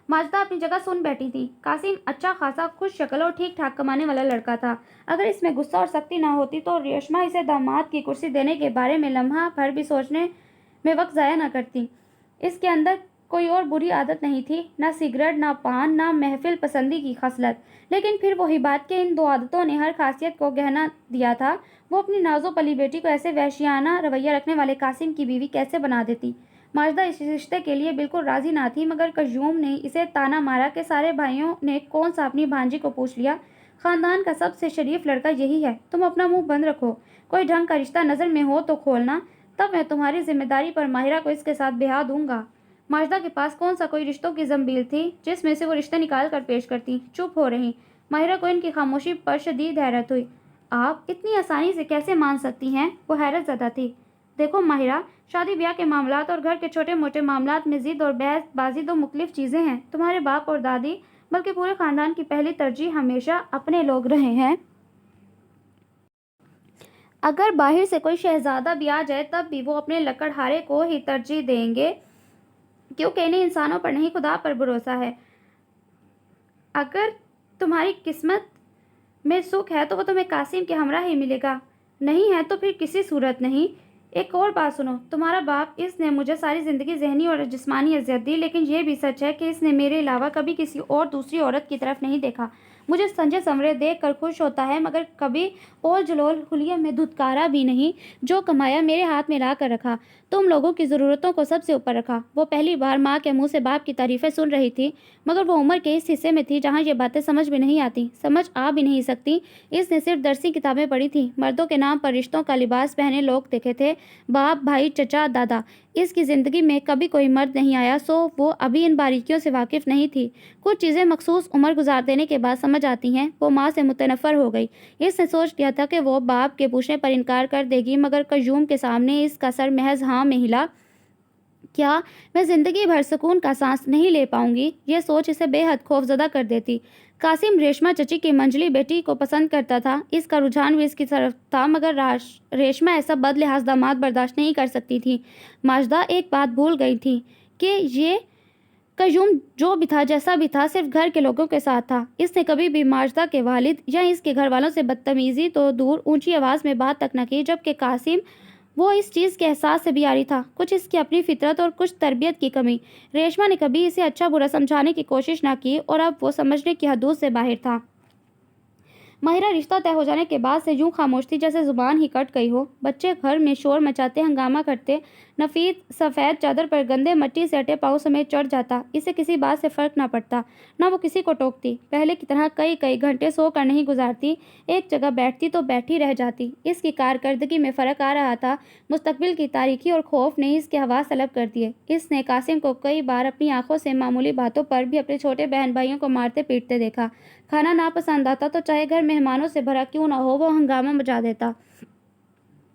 ماجدہ اپنی جگہ سن بیٹھی تھی۔ قاسم اچھا خاصا خوش شکل اور ٹھیک ٹھاک کمانے والا لڑکا تھا۔ اگر اس میں غصہ اور سختی نہ ہوتی تو ریشما اسے داماد کی کرسی دینے کے بارے میں لمحہ بھر بھی سوچنے میں وقت ضائع نہ کرتی۔ اس کے اندر کوئی اور بری عادت نہیں تھی، نہ سگریٹ، نہ پان، نہ محفل پسندی کی خصلت۔ لیکن پھر وہی بات کہ ان 2 عادتوں نے ہر خاصیت کو گہنا دیا تھا۔ وہ اپنی نازو پلی بیٹی کو ایسے وحشیانہ رویہ رکھنے والے قاسم کی بیوی کیسے بنا دیتی؟ ماجدہ اس رشتے کے لیے بالکل راضی نہ تھی، مگر قیوم نے اسے تانا مارا کہ سارے بھائیوں نے کون سا اپنی بھانجی کو پوچھ لیا۔ خاندان کا سب سے شریف لڑکا یہی ہے، تم اپنا منہ بند رکھو۔ کوئی ڈھنگ کا رشتہ نظر میں ہو تو کھولنا، تب میں تمہاری ذمہ داری پر ماہرہ کو اس کے ساتھ بیاہ دوں گا۔ ماجدہ کے پاس کون سا کوئی رشتوں کی زنبیل تھی جس میں سے وہ رشتے نکال کر پیش کرتی؟ چپ ہو رہی۔ ماہرہ کو ان کی خاموشی پر شدید حیرت ہوئی۔ آپ اتنی آسانی سے کیسے مان سکتی ہیں؟ وہ حیرت زدہ تھی۔ دیکھو ماہرہ، شادی بیاہ کے معاملات اور گھر کے چھوٹے موٹے معاملات میں ضد اور بحث بازی 2 مختلف چیزیں ہیں۔ تمہارے باپ اور دادی بلکہ پورے خاندان کی پہلی ترجیح ہمیشہ اپنے لوگ رہے ہیں۔ اگر باہر سے کوئی شہزادہ بھی آ جائے تب بھی وہ اپنے لکڑہارے کو ہی ترجیح دیں گے، کیونکہ انہیں انسانوں پر نہیں خدا پر بھروسہ ہے۔ اگر تمہاری قسمت میں سکھ ہے تو وہ تمہیں قاسم کے ہمراہ ہی ملے گا، نہیں ہے تو پھر کسی صورت نہیں۔ ایک اور بات سنو، تمہارا باپ، اس نے مجھے ساری زندگی ذہنی اور جسمانی اذیت دی، لیکن یہ بھی سچ ہے کہ اس نے میرے علاوہ کبھی کسی اور دوسری عورت کی طرف نہیں دیکھا۔ مجھے سنجے سنورے دیکھ کر خوش ہوتا ہے، مگر کبھی اول جلول حلیے میں دھتکارا بھی نہیں۔ جو کمایا میرے ہاتھ میں لا کر رکھا، تم لوگوں کی ضرورتوں کو سب سے اوپر رکھا۔ وہ پہلی بار ماں کے منہ سے باپ کی تعریفیں سن رہی تھی، مگر وہ عمر کے اس حصے میں تھی جہاں یہ باتیں سمجھ بھی نہیں آتی، سمجھ آ بھی نہیں سکتی۔ اس نے صرف درسی کتابیں پڑھی تھیں، مردوں کے نام پر رشتوں کا لباس پہنے لوگ دیکھے تھے، باپ، بھائی، چچا، دادا۔ اس کی زندگی میں کبھی کوئی مرد نہیں آیا، سو وہ ابھی ان باریکیوں سے واقف نہیں تھی۔ کچھ چیزیں مخصوص عمر گزار دینے کے بعد سمجھ آتی ہیں۔ وہ ماں سے متنفر ہو گئی۔ اس نے سوچ لیا تھا کہ وہ باپ کے پوچھنے پر انکار کر دے گی، مگر قیوم کے سامنے اس کا سر محض ہاں میں ہلا۔ کیا میں زندگی بھر سکون کا سانس نہیں لے پاؤں گی؟ یہ سوچ اسے بے حد خوفزدہ کر دیتی۔ قاسم ریشما چچی کی منجلی بیٹی کو پسند کرتا تھا، اس کا رجحان بھی اس کی طرف تھا، مگر ریشما ایسا بد لحاظ داماد برداشت نہیں کر سکتی تھی۔ ماجدہ ایک بات بھول گئی تھی کہ یہ قیوم جو بھی تھا، جیسا بھی تھا، صرف گھر کے لوگوں کے ساتھ تھا۔ اس نے کبھی بھی ماجدہ کے والد یا اس کے گھر والوں سے بدتمیزی تو دور، اونچی آواز میں بات تک نہ کی، جبکہ قاسم، وہ اس چیز کے احساس سے بھی عاری تھا، کچھ اس کی اپنی فطرت اور کچھ تربیت کی کمی۔ ریشما نے کبھی اسے اچھا برا سمجھانے کی کوشش نہ کی، اور اب وہ سمجھنے کی حدود سے باہر تھا۔ ماہرہ رشتہ طے ہو جانے کے بعد سے یوں خاموش تھی جیسے زبان ہی کٹ گئی ہو۔ بچے گھر میں شور مچاتے، ہنگامہ کرتے، نفیس سفید چادر پر گندے مٹی سے اٹے پاؤں سمیت چڑھ جاتا۔ اسے کسی بات سے فرق نہ پڑتا، نہ وہ کسی کو ٹوکتی۔ پہلے کی طرح کئی گھنٹے سو کر نہیں گزارتی، ایک جگہ بیٹھتی تو بیٹھی رہ جاتی۔ اس کی کارکردگی میں فرق آ رہا تھا۔ مستقبل کی تاریکی اور خوف نے اس کے حواس طلب کر دیے۔ اس نے قاسم کو کئی بار اپنی آنکھوں سے معمولی باتوں پر بھی اپنے چھوٹے بہن بھائیوں کو مارتے پیٹتے دیکھا۔ کھانا ناپسند آتا تو چاہے گھر مہمانوں سے بھرا کیوں نہ ہو، وہ ہنگامہ مچا دیتا۔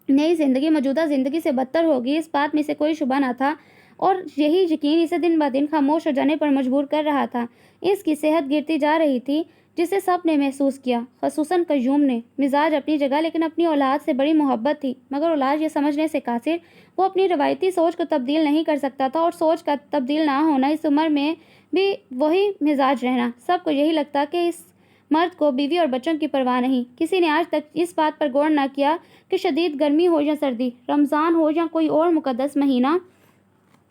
نئی زندگی موجودہ زندگی سے بدتر ہوگی، اس بات میں اسے کوئی شبہ نہ تھا، اور یہی یقین اسے دن بہ دن خاموش ہو جانے پر مجبور کر رہا تھا۔ اس کی صحت گرتی جا رہی تھی، جسے سب نے محسوس کیا، خصوصاً قیوم نے۔ مزاج اپنی جگہ، لیکن اپنی اولاد سے بڑی محبت تھی، مگر اولاد یہ سمجھنے سے قاصر، وہ اپنی روایتی سوچ کو تبدیل نہیں کر سکتا تھا، اور سوچ کا تبدیل نہ ہونا، اس عمر میں بھی وہی مزاج رہنا۔ سب کو یہی لگتا کہ اس مرد کو بیوی اور بچوں کی پرواہ نہیں۔ کسی نے آج تک اس بات پر غور نہ کیا کہ شدید گرمی ہو یا سردی، رمضان ہو یا کوئی اور مقدس مہینہ،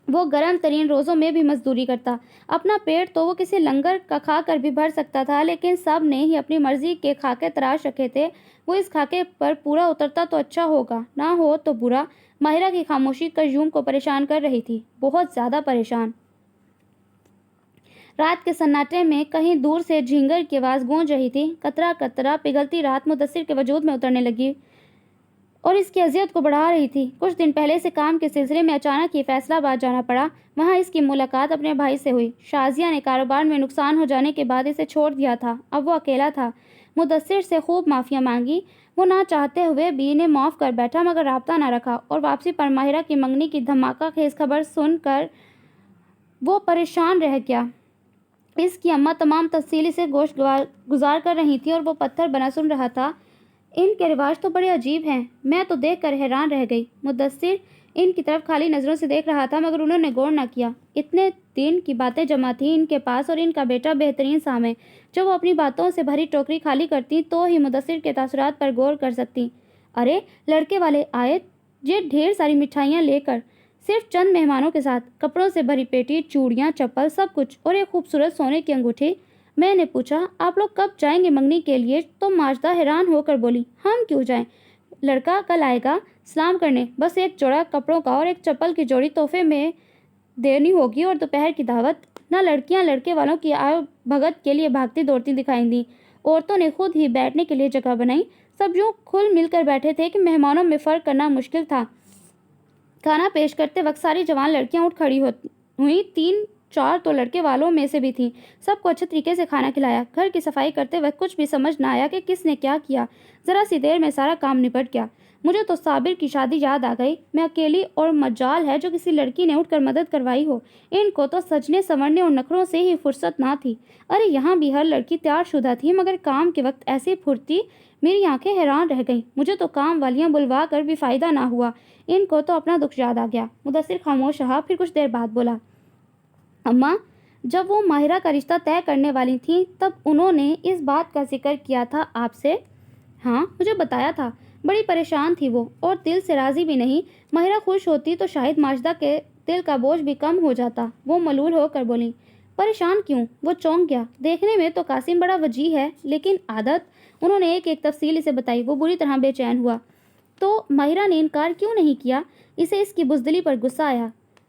وہ گرم ترین روزوں میں بھی مزدوری کرتا۔ اپنا پیٹ تو وہ کسی لنگر کا کھا کر بھی بھر سکتا تھا، لیکن سب نے ہی اپنی مرضی کے خاکے تراش رکھے تھے۔ وہ اس خاکے پر پورا اترتا تو اچھا ہوگا، نہ ہو تو برا۔ ماہرہ کی خاموشی قیوم کو پریشان کر رہی تھی، بہت زیادہ پریشان۔ رات کے سناٹے میں کہیں دور سے جھینگر کی آواز گونج رہی تھی۔ قطرہ قطرہ پگھلتی رات مدثر کے وجود میں اترنے لگی اور اس کی اذیت کو بڑھا رہی تھی۔ کچھ دن پہلے سے کام کے سلسلے میں اچانک ہی فیصلہ آباد جانا پڑا۔ وہاں اس کی ملاقات اپنے بھائی سے ہوئی۔ شازیہ نے کاروبار میں نقصان ہو جانے کے بعد اسے چھوڑ دیا تھا، اب وہ اکیلا تھا۔ مدثر سے خوب معافیاں مانگی، وہ نہ چاہتے ہوئے بھی انہیں معاف کر بیٹھا، مگر رابطہ نہ رکھا، اور واپسی پر ماہرہ کی منگنی کی دھماکہ خیز خبر سن کر وہ پریشان رہ گیا۔ اس کی اماں تمام تفصیل سے گوشت گزار کر رہی تھی اور وہ پتھر بنا سن رہا تھا۔ ان کے رواج تو بڑے عجیب ہیں، میں تو دیکھ کر حیران رہ گئی۔ مدثر ان کی طرف خالی نظروں سے دیکھ رہا تھا، مگر انہوں نے غور نہ کیا۔ اتنے دن کی باتیں جمع تھیں ان کے پاس، اور ان کا بیٹا بہترین سامع۔ جب وہ اپنی باتوں سے بھری ٹوکری خالی کرتی تو ہی مدثر کے تاثرات پر غور کر سکتی۔ ارے لڑکے والے آئے، یہ ڈھیر ساری مٹھائیاں لے کر، صرف چند مہمانوں کے ساتھ، کپڑوں سے بھری پیٹی، چوڑیاں، چپل، سب کچھ، اور ایک خوبصورت سونے کی انگوٹھی۔ میں نے پوچھا، آپ لوگ کب جائیں گے منگنی کے لیے؟ تو ماجدہ حیران ہو کر بولی، ہم کیوں جائیں؟ لڑکا کل آئے گا سلام کرنے، بس ایک جوڑا کپڑوں کا اور ایک چپل کی جوڑی تحفے میں دینی ہوگی، اور دوپہر کی دعوت۔ نہ لڑکیاں لڑکے والوں کی آؤ بھگت کے لیے بھاگتی دوڑتی دکھائی دیں، عورتوں نے خود ہی بیٹھنے کے لیے جگہ بنائی۔ سب یوں کھل مل کر بیٹھے تھے کہ مہمانوں میں فرق کرنا مشکل تھا۔ کھانا پیش کرتے وقت ساری جوان لڑکیاں اٹھ کھڑی ہوئیں، 3 4 تو لڑکے والوں میں سے بھی تھیں۔ سب کو اچھے طریقے سے کھانا کھلایا۔ گھر کی صفائی کرتے وقت کچھ بھی سمجھ نہ آیا کہ کس نے کیا کیا۔ ذرا سی دیر میں سارا کام نپٹ گیا۔ مجھے تو صابر کی شادی یاد آ گئی۔ میں اکیلی اور مجال ہے جو کسی لڑکی نے اٹھ کر مدد کروائی ہو۔ ان کو تو سجنے سنورنے اور نخروں سے ہی فرصت نہ تھی۔ ارے یہاں بھی ہر لڑکی تیار شدہ تھی مگر کام کے وقت ایسے پھرتی، میری آنکھیں حیران رہ گئیں۔ مجھے تو کام والیاں بلوا کر بھی فائدہ نہ ہوا۔ ان کو تو اپنا دکھ یاد آ گیا۔ مدثر خاموش رہا، پھر کچھ دیر بعد بولا، اماں، جب وہ ماہرہ کا رشتہ طے کرنے والی تھیں تب انہوں نے اس بات کا ذکر کیا تھا آپ سے؟ ہاں، مجھے بتایا تھا۔ بڑی پریشان تھی وہ، اور دل سے راضی بھی نہیں۔ ماہرہ خوش ہوتی تو شاید ماجدہ کے دل کا بوجھ بھی کم ہو جاتا۔ وہ ملول ہو کر بولیں، پریشان کیوں؟ وہ چونک گیا۔ دیکھنے میں تو قاسم بڑا وجیح ہے، لیکن عادت۔ انہوں نے ایک ایک تفصیل اسے بتائی۔ وہ بری طرح بے چین ہوا۔ تو ماہرہ نے انکار کیوں نہیں کیا؟ اسے اس کی بزدلی پر غصہ آیا۔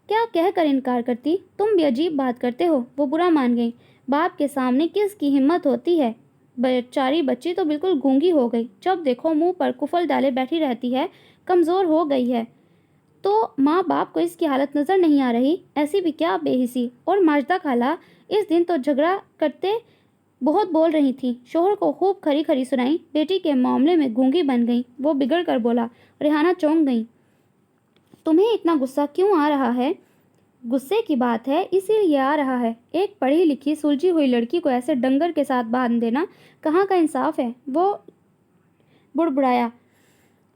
کیا کہہ کر انکار کرتی؟ تم بھی عجیب بات کرتے ہو۔ وہ برا مان گئی۔ باپ کے سامنے کس کی ہمت ہوتی ہے؟ بیچاری بچی تو بالکل گونگی ہو گئی۔ جب دیکھو منہ پر کفل ڈالے بیٹھی رہتی ہے، کمزور ہو گئی ہے۔ تو ماں باپ کو اس کی حالت نظر نہیں آ رہی؟ ایسی بھی کیا بے حسی؟ اور ماجدہ خالہ اس دن تو جھگڑا کرتے بہت بول رہی تھیں، شوہر کو خوب کھری کھری سنائیں، بیٹی کے معاملے میں گونگی بن گئیں۔ وہ بگڑ کر بولا۔ ریحانہ چونک گئی۔ تمہیں اتنا غصہ کیوں آ رہا ہے؟ غصے کی بات ہے اسی لیے آ رہا ہے۔ ایک پڑھی لکھی سلجھی ہوئی لڑکی کو ایسے ڈنگر کے ساتھ باندھ دینا کہاں کا انصاف ہے؟ وہ بڑبڑایا۔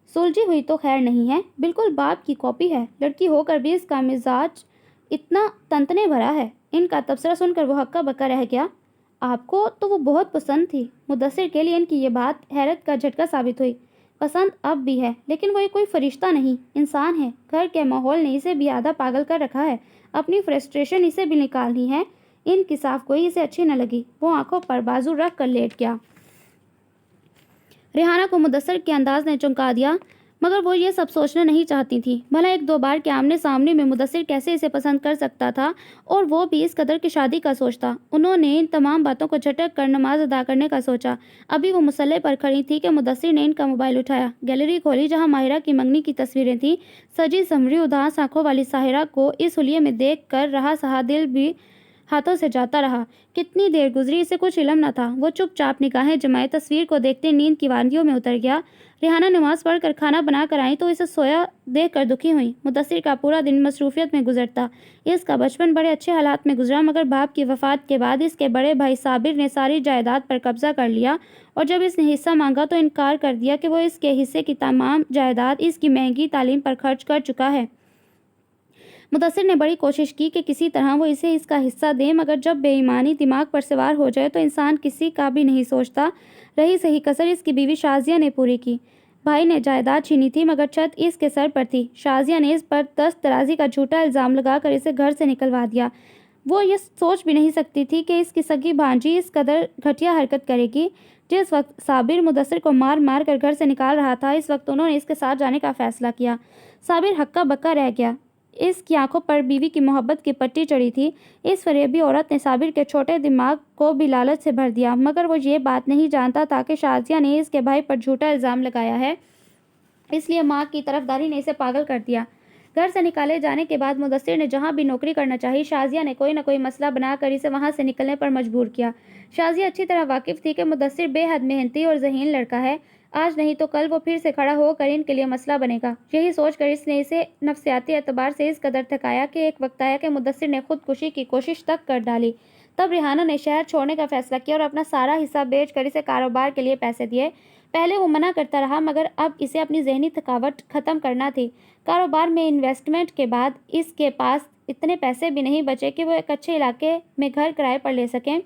سلجھی ہوئی تو خیر نہیں ہے، بالکل باپ کی کاپی ہے۔ لڑکی ہو کر بھی اس کا مزاج اتنا تنتنے بھرا ہے۔ ان کا تبصرہ سن کر وہ ہکا بکا رہ گیا۔ آپ کو تو وہ بہت پسند تھی۔ مدثر کے لیے ان کی یہ بات حیرت کا جھٹکا ثابت ہوئی۔ پسند اب بھی ہے، لیکن وہ کوئی فرشتہ نہیں، انسان ہے۔ گھر کے ماحول نے اسے بھی آدھا پاگل کر رکھا ہے۔ اپنی فرسٹریشن اسے بھی نکالنی ہے۔ ان کی صاف گوئی اسے اچھی نہ لگی۔ وہ آنکھوں پر بازو رکھ کر لیٹ گیا۔ ریحانہ کو مدثر کے انداز نے چونکا دیا، مگر وہ یہ سب سوچنا نہیں چاہتی تھی۔ بھلا ایک دو بار کے آمنے سامنے میں مدثر کیسے اسے پسند کر سکتا تھا، اور وہ بھی اس قدر کی شادی کا سوچتا۔ انہوں نے ان تمام باتوں کو جھٹک کر نماز ادا کرنے کا سوچا۔ ابھی وہ مصلے پر کھڑی تھی کہ مدثر نے ان کا موبائل اٹھایا، گیلری کھولی جہاں ماہرہ کی منگنی کی تصویریں تھیں۔ سجی سنوری اداس آنکھوں والی ساحرہ کو اس حلیے میں دیکھ کر رہا سہا دل بھی ہاتھوں سے جاتا رہا۔ کتنی دیر گزری اسے کچھ علم نہ تھا۔ وہ چپ چاپ نگاہیں جمائے تصویر کو دیکھتے نیند کی وادیوں میں اتر گیا۔ ریحانہ نماز پڑھ کر کھانا بنا کر آئی تو اسے سویا دیکھ کر دکھی ہوئی۔ مدثر کا پورا دن مصروفیت میں گزرتا۔ اس کا بچپن بڑے اچھے حالات میں گزرا، مگر باپ کی وفات کے بعد اس کے بڑے بھائی صابر نے ساری جائیداد پر قبضہ کر لیا، اور جب اس نے حصہ مانگا تو انکار کر دیا کہ وہ اس کے حصے کی تمام جائیداد اس کی مہنگی تعلیم پر خرچ کر چکا ہے۔ مدثر نے بڑی کوشش کی کہ کسی طرح وہ اسے اس کا حصہ دے، مگر جب بے ایمانی دماغ پر سوار ہو جائے تو انسان کسی کا بھی نہیں سوچتا۔ رہی صحیح کسر اس کی بیوی شازیہ نے پوری کی۔ بھائی نے جائیداد چھینی تھی مگر چھت اس کے سر پر تھی۔ شازیہ نے اس پر دست درازی کا جھوٹا الزام لگا کر اسے گھر سے نکلوا دیا۔ وہ یہ سوچ بھی نہیں سکتی تھی کہ اس کی سگی بھانجی اس قدر گھٹیا حرکت کرے گی۔ جس وقت صابر مدثر کو مار مار کر گھر سے نکال رہا تھا، اس وقت انہوں نے اس کے ساتھ جانے کا فیصلہ کیا۔ صابر ہکا بکا رہ گیا۔ اس کی آنکھوں پر بیوی کی محبت کی پٹی چڑھی تھی۔ اس فریبی عورت نے صابر کے چھوٹے دماغ کو بھی لالچ سے بھر دیا، مگر وہ یہ بات نہیں جانتا تھا کہ شازیہ نے اس کے بھائی پر جھوٹا الزام لگایا ہے، اس لیے ماں کی طرفداری نے اسے پاگل کر دیا۔ گھر سے نکالے جانے کے بعد مدثر نے جہاں بھی نوکری کرنا چاہی، شازیہ نے کوئی نہ کوئی مسئلہ بنا کر اسے وہاں سے نکلنے پر مجبور کیا۔ شازیہ اچھی طرح واقف تھی کہ مدثر بے حد محنتی اور ذہین لڑکا ہے۔ آج نہیں تو کل وہ پھر سے کھڑا ہو کر ان کے لیے مسئلہ بنے گا۔ یہی سوچ کر اس نے اسے نفسیاتی اعتبار سے اس قدر تھکایا کہ ایک وقت آیا کہ مدثر نے خودکشی کی کوشش تک کر ڈالی۔ تب ریحانہ نے شہر چھوڑنے کا فیصلہ کیا اور اپنا سارا حصہ بیچ کر اسے کاروبار کے لیے پیسے دیے۔ پہلے وہ منع کرتا رہا، مگر اب اسے اپنی ذہنی تھکاوٹ ختم کرنا تھی۔ کاروبار میں انویسٹمنٹ کے بعد اس کے پاس اتنے پیسے بھی نہیں بچے کہ وہ ایک اچھے علاقے میں گھر کرائے پر لے سکیں۔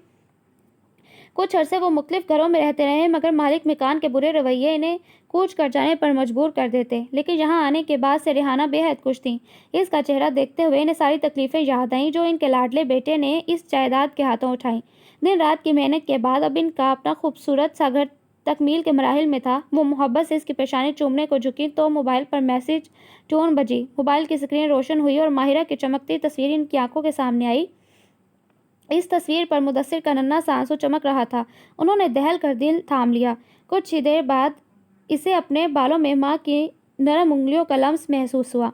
کچھ عرصے وہ مختلف گھروں میں رہتے رہے، مگر مالک مکان کے برے رویے انہیں کوچ کر جانے پر مجبور کر دیتے۔ لیکن یہاں آنے کے بعد سے ریحانہ بے حد خوش تھیں۔ اس کا چہرہ دیکھتے ہوئے انہیں ساری تکلیفیں یاد آئیں جو ان کے لاڈلے بیٹے نے اس جائیداد کے ہاتھوں اٹھائیں۔ دن رات کی محنت کے بعد اب ان کا اپنا خوبصورت سا گھر تکمیل کے مراحل میں تھا۔ وہ محبت سے اس کی پیشانی چومنے کو جھکی تو موبائل پر میسج ٹون بجی۔ موبائل کی سکرین روشن ہوئی اور ماہرہ کی چمکتی تصویر ان کی آنکھوں کے سامنے آئی۔ اس تصویر پر مدثر کا ننھا سا آنسو چمک رہا تھا۔ انہوں نے دہل کر دل تھام لیا۔ کچھ ہی دیر بعد اسے اپنے بالوں میں ماں کی نرم انگلیوں کا لمس محسوس ہوا۔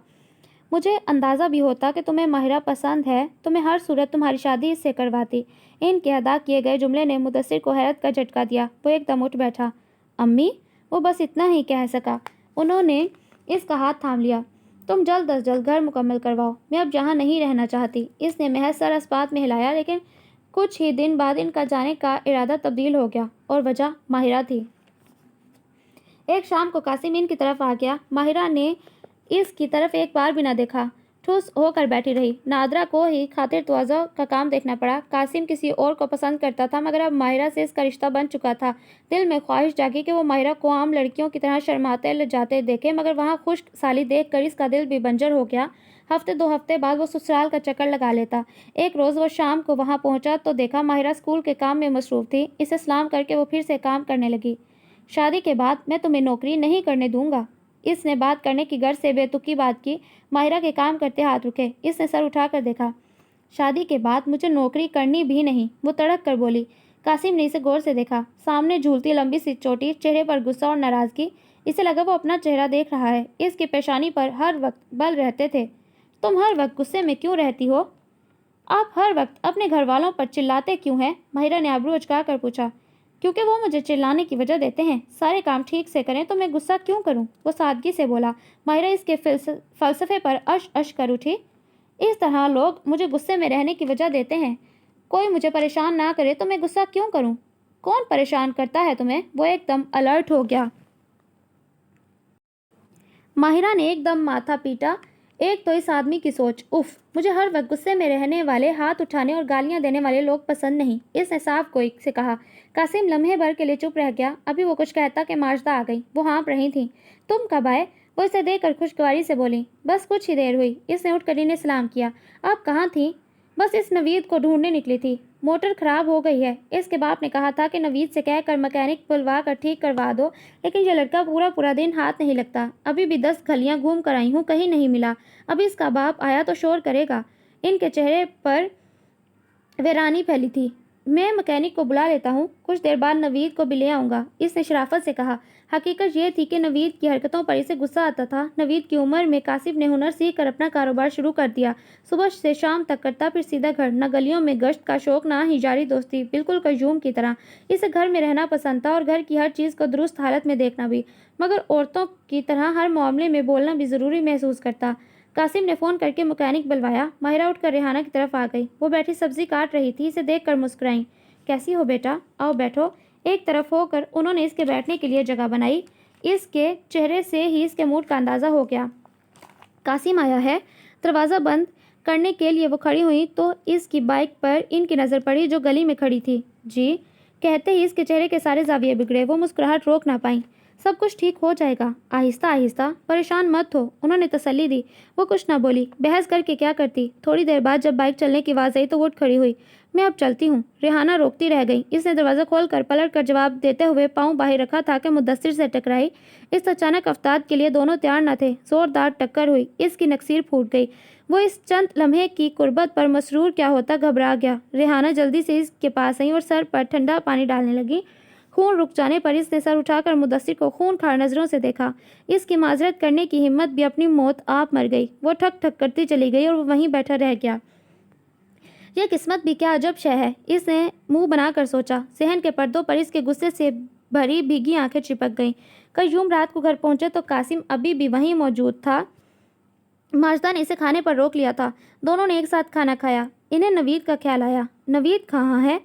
مجھے اندازہ بھی ہوتا کہ تمہیں ماہرہ پسند ہے تو میں ہر صورت تمہاری شادی اس سے کرواتی۔ ان کے ادا کیے گئے جملے نے مدثر کو حیرت کا جھٹکا دیا۔ وہ ایک دم اٹھ بیٹھا۔ امی؟ وہ بس اتنا ہی کہہ سکا۔ انہوں نے اس کا ہاتھ تھام لیا۔ تم جلد از جلد گھر مکمل کرواؤ، میں اب جہاں نہیں رہنا چاہتی۔ اس نے محض سر اس بات میں ہلایا، لیکن کچھ ہی دن بعد ان کا جانے کا ارادہ تبدیل ہو گیا، اور وجہ ماہرہ تھی۔ ایک شام کو قاسم ان کی طرف آ گیا۔ ماہرہ نے اس کی طرف ایک بار بھی نہ دیکھا، ٹھوس ہو کر بیٹھی رہی۔ نادرہ کو ہی خاطر تواضع کا کام دیکھنا پڑا۔ قاسم کسی اور کو پسند کرتا تھا، مگر اب ماہرہ سے اس کا رشتہ بن چکا تھا۔ دل میں خواہش جاگی کہ وہ ماہرہ کو عام لڑکیوں کی طرح شرماتے لجاتے دیکھے، مگر وہاں خشک سالی دیکھ کر اس کا دل بھی بنجر ہو گیا۔ ہفتے 2 ہفتے بعد وہ سسرال کا چکر لگا لیتا۔ ایک روز وہ شام کو وہاں پہنچا تو دیکھا ماہرہ اسکول کے کام میں مصروف تھی۔ اسے سلام کر کے وہ پھر سے کام کرنے لگی۔ شادی کے بعد میں تمہیں نوکری نہیں کرنے دوں گا۔ اس نے بات کرنے کی غرض سے بے تکی بات کی۔ ماہرہ کے کام کرتے ہاتھ رکے۔ اس نے سر اٹھا کر دیکھا۔ شادی کے بعد مجھے نوکری کرنی بھی نہیں، وہ تڑک کر بولی۔ قاسم نے اسے غور سے دیکھا۔ سامنے جھولتی لمبی سی چوٹی، چہرے پر غصہ اور ناراضگی۔ اسے لگا وہ اپنا چہرہ دیکھ رہا ہے۔ اس کی پیشانی پر ہر وقت بل رہتے تھے۔ تم ہر وقت غصے میں کیوں رہتی ہو؟ آپ ہر وقت اپنے گھر والوں پر چلاتے کیوں ہیں؟ ماہرہ نے ابرو اچکا کر پوچھا۔ کیونکہ وہ مجھے چلانے کی وجہ دیتے ہیں۔ سارے کام ٹھیک سے کریں تو میں غصہ کیوں کروں؟ وہ سادگی سے بولا۔ ماہرہ اس کے فلسفے پر اش اش کر اٹھی۔ اس طرح لوگ مجھے غصے میں رہنے کی وجہ دیتے ہیں۔ کوئی مجھے پریشان نہ کرے تو میں غصہ کیوں کروں؟ کون پریشان کرتا ہے تمہیں؟ وہ ایک دم الرٹ ہو گیا۔ ماہرہ نے ایک دم ماتھا پیٹا۔ ایک تو اس آدمی کی سوچ، اف، مجھے ہر وقت غصے میں رہنے والے، ہاتھ اٹھانے اور گالیاں دینے والے لوگ پسند نہیں۔ اس نے صاف کوئی سے کہا۔ قاسم لمحے بھر کے لیے چپ رہ گیا۔ ابھی وہ کچھ کہتا کہ ماجدہ آ گئی۔ وہ ہانپ رہی تھیں۔ تم کب آئے؟ وہ اسے دیکھ کر خوشگواری سے بولی۔ بس کچھ ہی دیر ہوئی۔ اس نے اٹھ کر انہیں سلام کیا۔ آپ کہاں تھیں؟ بس اس نوید کو ڈھونڈنے نکلی تھی۔ موٹر خراب ہو گئی ہے۔ اس کے باپ نے کہا تھا کہ نوید سے کہہ کر مکینک بلوا کر ٹھیک کروا دو، لیکن یہ لڑکا پورا دن ہاتھ نہیں لگتا۔ ابھی بھی 10 گلیاں گھوم کر آئی ہوں، کہیں نہیں ملا۔ ابھی اس کا باپ آیا تو شور کرے گا۔ ان کے چہرے پر ویرانی پھیلی تھی۔ میں مکینک کو بلا لیتا ہوں، کچھ دیر بعد نوید کو بھی لے آؤں گا، اس نے شرافت سے کہا۔ حقیقت یہ تھی کہ نوید کی حرکتوں پر اسے غصہ آتا تھا۔ نوید کی عمر میں قاسم نے ہنر سیکھ کر اپنا کاروبار شروع کر دیا۔ صبح سے شام تک کرتا پھر سیدھا گھر، نہ گلیوں میں گشت کا شوق نہ ہی یاری دوستی، بالکل قیوم کی طرح۔ اسے گھر میں رہنا پسند تھا اور گھر کی ہر چیز کو درست حالت میں دیکھنا بھی، مگر عورتوں کی طرح ہر معاملے میں بولنا بھی ضروری محسوس کرتا۔ قاسم نے فون کر کے مکینک بلوایا۔ ماہرہ اٹھ کر ریحانہ کی طرف آ گئی۔ وہ بیٹھی سبزی کاٹ رہی تھی۔ اسے دیکھ کر مسکرائیں۔ کیسی ہو بیٹا؟ آؤ بیٹھو۔ ایک طرف ہو کر انہوں نے اس کے بیٹھنے کے لیے جگہ بنائی۔ اس کے چہرے سے ہی اس کے موڈ کا اندازہ ہو گیا۔ قاسم آیا ہے؟ دروازہ بند کرنے کے لیے وہ کھڑی ہوئی تو اس کی بائک پر ان کی نظر پڑی جو گلی میں کھڑی تھی۔ جی، کہتے ہی اس کے چہرے کے سارے زاویے بگڑے۔ وہ مسکراہٹ روک نہ پائیں۔ سب کچھ ٹھیک ہو جائے گا، آہستہ آہستہ، پریشان مت ہو، انہوں نے تسلی دی۔ وہ کچھ نہ بولی۔ بحث کر کے کیا کرتی؟ تھوڑی دیر بعد جب بائک چلنے کی آواز آئی تو وہ اٹھ کھڑی ہوئی۔ میں اب چلتی ہوں۔ ریحانہ روکتی رہ گئی۔ اس نے دروازہ کھول کر پلٹ کر جواب دیتے ہوئے پاؤں باہر رکھا تھا کہ مدثر سے ٹکرائی۔ اس اچانک افتاد کے لیے دونوں تیار نہ تھے۔ زوردار ٹکر ہوئی۔ اس کی نکسیر پھوٹ گئی۔ وہ اس چند لمحے کی قربت پر مسرور کیا ہوتا گھبرا گیا۔ ریحانہ جلدی سے اس کے پاس آئی اور سر پر ٹھنڈا پانی ڈالنے لگی۔ خون رک جانے پر اس نے سر اٹھا کر مدثر کو خون خوار نظروں سے دیکھا۔ اس کی معذرت کرنے کی ہمت بھی اپنی موت آپ مر گئی۔ وہ ٹھک ٹھک کرتی چلی گئی اور وہ وہیں بیٹھا رہ گیا۔ یہ قسمت بھی کیا عجب شے ہے، اس نے منہ بنا کر سوچا۔ صحن کے پردوں پر اس کے غصے سے بھری بھیگی آنکھیں چپک گئیں۔ قیوم رات کو گھر پہنچے تو قاسم ابھی بھی وہیں موجود تھا۔ ماجدہ نے اسے کھانے پر روک لیا تھا۔ دونوں نے ایک ساتھ کھانا کھایا۔ انہیں نوید کا خیال آیا۔ نوید کہاں ہے؟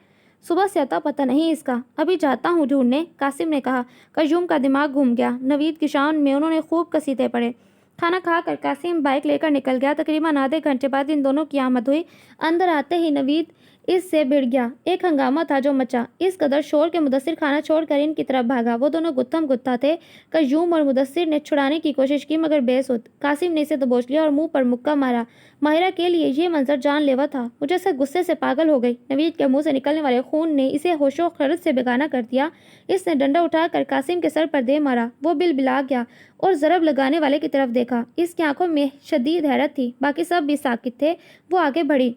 صبح سے عطا پتہ نہیں اس کا۔ ابھی جاتا ہوں ڈھونڈنے، قاسم نے کہا۔ قیوم کا دماغ گھوم گیا۔ نوید کی شان میں انہوں نے خوب قصیدے پڑھے۔ کھانا کھا کر قاسم بائک لے کر نکل گیا۔ تقریباً آدھے گھنٹے بعد ان دونوں کی آمد ہوئی۔ اندر آتے ہی نوید اس سے بھڑ گیا۔ ایک ہنگامہ تھا جو مچا، اس قدر شور کہ مدثر کھانا چھوڑ کر ان کی طرف بھاگا۔ وہ دونوں گتھم گتھا تھے۔ قیوم اور مدثر نے چھڑانے کی کوشش کی مگر بے سود۔ قاسم نے اسے دبوچ لیا اور منہ پر مکہ مارا۔ ماہرہ کے لیے یہ منظر جان لیوا تھا۔ وہ جیسے غصے سے پاگل ہو گئی۔ نوید کے منہ سے نکلنے والے خون نے اسے ہوش و خرد سے بیگانہ کر دیا۔ اس نے ڈنڈا اٹھا کر قاسم کے سر پر دے مارا۔ وہ بلبلا گیا اور ضرب لگانے والے کی طرف دیکھا۔ اس کی آنکھوں میں شدید حیرت تھی۔ باقی سب بھی ساکت تھے۔ وہ آگے بڑھی۔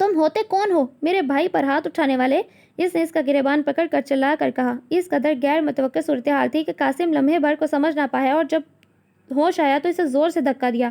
تم ہوتے کون ہو؟ میرے بھائی پر ہاتھ اٹھانے والے؟ اس نے اس کا گریبان پکڑ کر چلا کر کہا۔ اس قدر غیر متوقع صورتحال تھی کہ قاسم لمحے بھر کو سمجھ نہ پایا اور جب ہوش آیا تو اسے زور سے دھکا دیا۔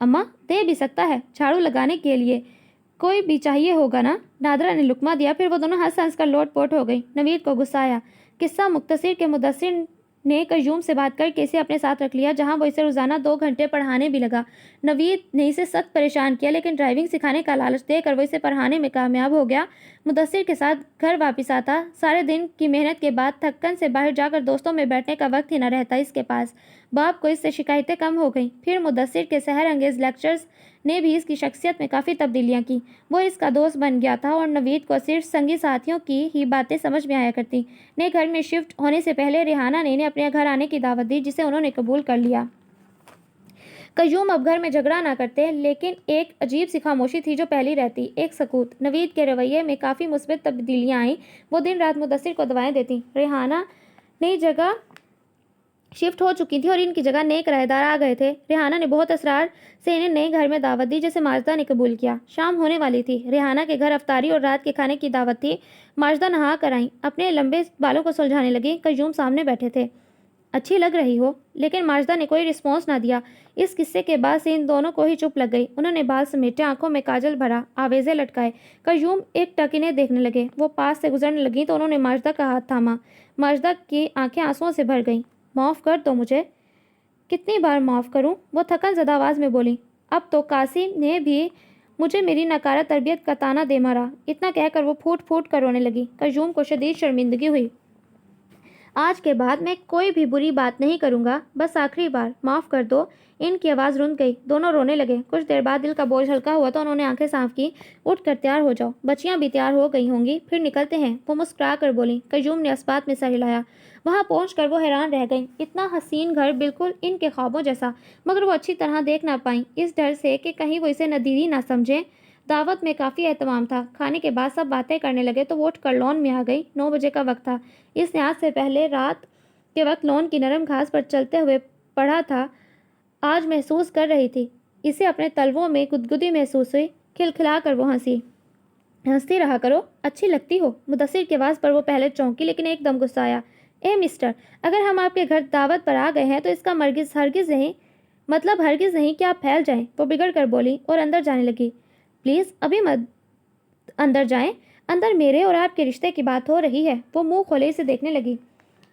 اماں دے بھی سکتا ہے, جھاڑو لگانے کے لیے کوئی بھی چاہیے ہوگا نا. نادرا نے لقمہ دیا, پھر وہ دونوں ہنس ہنس کر لوٹ پوٹ ہو گئی. نوید کو غصہ آیا. قصہ مختصر کہ مدثر نے قیوم سے بات کر کے اسے اپنے ساتھ رکھ لیا, جہاں وہ اسے روزانہ 2 گھنٹے پڑھانے بھی لگا. نوید نے اسے سخت پریشان کیا, لیکن ڈرائیونگ سکھانے کا لالچ دے کر وہ اسے پڑھانے میں کامیاب ہو گیا. مدثر کے ساتھ گھر واپس آتا. سارے دن کی محنت کے بعد تھکن سے باہر جا کر دوستوں میں بیٹھنے کا وقت ہی نہ رہتا اس کے پاس. باپ کو اس سے شکایتیں کم ہو گئیں. پھر مدثر کے سحر انگیز لیکچرز نے بھی اس کی شخصیت میں کافی تبدیلیاں کی. وہ اس کا دوست بن گیا تھا اور نوید کو صرف سنگی ساتھیوں کی ہی باتیں سمجھ میں آیا کرتی. نئے گھر میں شفٹ ہونے سے پہلے ریحانہ نے انہیں اپنے گھر آنے کی دعوت دی, جسے انہوں نے قبول کر لیا. قیوم اب گھر میں جھگڑا نہ کرتے, لیکن ایک عجیب سی خاموشی تھی جو پہلی رہتی, ایک سکوت. نوید کے رویے میں کافی مثبت تبدیلیاں آئیں. وہ دن رات مدثر کو دعائیں دیتی. ریحانہ نئی جگہ شفٹ ہو چکی تھی اور ان کی جگہ نئے کرایہ دار آ گئے تھے. ریحانہ نے بہت اصرار سے انہیں نئے گھر میں دعوت دی, جسے ماجدہ نے قبول کیا. شام ہونے والی تھی. ریحانہ کے گھر افطاری اور رات کے کھانے کی دعوت تھی. ماجدہ نہا کر آئیں, اپنے لمبے بالوں کو سلجھانے لگیں. قیوم سامنے بیٹھے تھے. اچھی لگ رہی ہو. لیکن ماجدہ نے کوئی رسپانس نہ دیا. اس قصے کے بعد سے ان دونوں کو ہی چپ لگ گئی. انہوں نے بال سمیٹے, آنکھوں میں کاجل بھرا, آویزے لٹکائے. قیوم ایک ٹک انہیں دیکھنے لگے. وہ پاس سے گزرنے لگیں تو انہوں نے ماجدہ کا ہاتھ تھاما. ماجدہ کی آنکھیں آنسوؤں سے بھر گئیں. معاف کر دو مجھے. کتنی بار معاف کروں؟ وہ تھکن زدہ آواز میں بولی. اب تو قاسم نے بھی مجھے میری ناکارہ تربیت کا طعنہ دے مارا. اتنا کہہ کر وہ پھوٹ پھوٹ کر رونے لگی. قیوم کو شدید شرمندگی ہوئی. آج کے بعد میں کوئی بھی بری بات نہیں کروں گا, بس آخری بار معاف کر دو. ان کی آواز رند گئی. دونوں رونے لگے. کچھ دیر بعد دل کا بوجھ ہلکا ہوا تو انہوں نے آنکھیں صاف کی. اٹھ کر تیار ہو جاؤ, بچیاں بھی تیار ہو گئی ہوں گی, پھر نکلتے ہیں. وہ مسکرا کر بولی. قیوم نے اسبات میں سر ہلایا. وہاں پہنچ کر وہ حیران رہ گئیں. اتنا حسین گھر, بالکل ان کے خوابوں جیسا, مگر وہ اچھی طرح دیکھ نہ پائیں, اس ڈر سے کہ کہیں وہ اسے ندیدی نہ سمجھیں. دعوت میں کافی اہتمام تھا. کھانے کے بعد سب باتیں کرنے لگے تو وہ اٹھ کر لان میں آ گئی. 9 بجے کا وقت تھا. اس نے آج سے پہلے رات کے وقت لان کی نرم گھاس پر چلتے ہوئے پڑھا تھا. آج محسوس کر رہی تھی. اسے اپنے تلووں میں گدگدی محسوس ہوئی. کھلکھلا کر وہ ہنسی. ہنستی رہا کرو, اچھی لگتی ہو. مدثر کی آواز پر وہ پہلے چونکی, لیکن ایک دم غصہ آیا. اے مسٹر, اگر ہم آپ کے گھر دعوت پر آ گئے ہیں تو اس کا ہرگز نہیں کہ آپ پھیل جائیں. وہ بگڑ کر بولی اور اندر جانے لگی. پلیز ابھی مت اندر جائیں. اندر میرے اور آپ کے رشتے کی بات ہو رہی ہے. وہ منہ کھولے اسے دیکھنے لگی.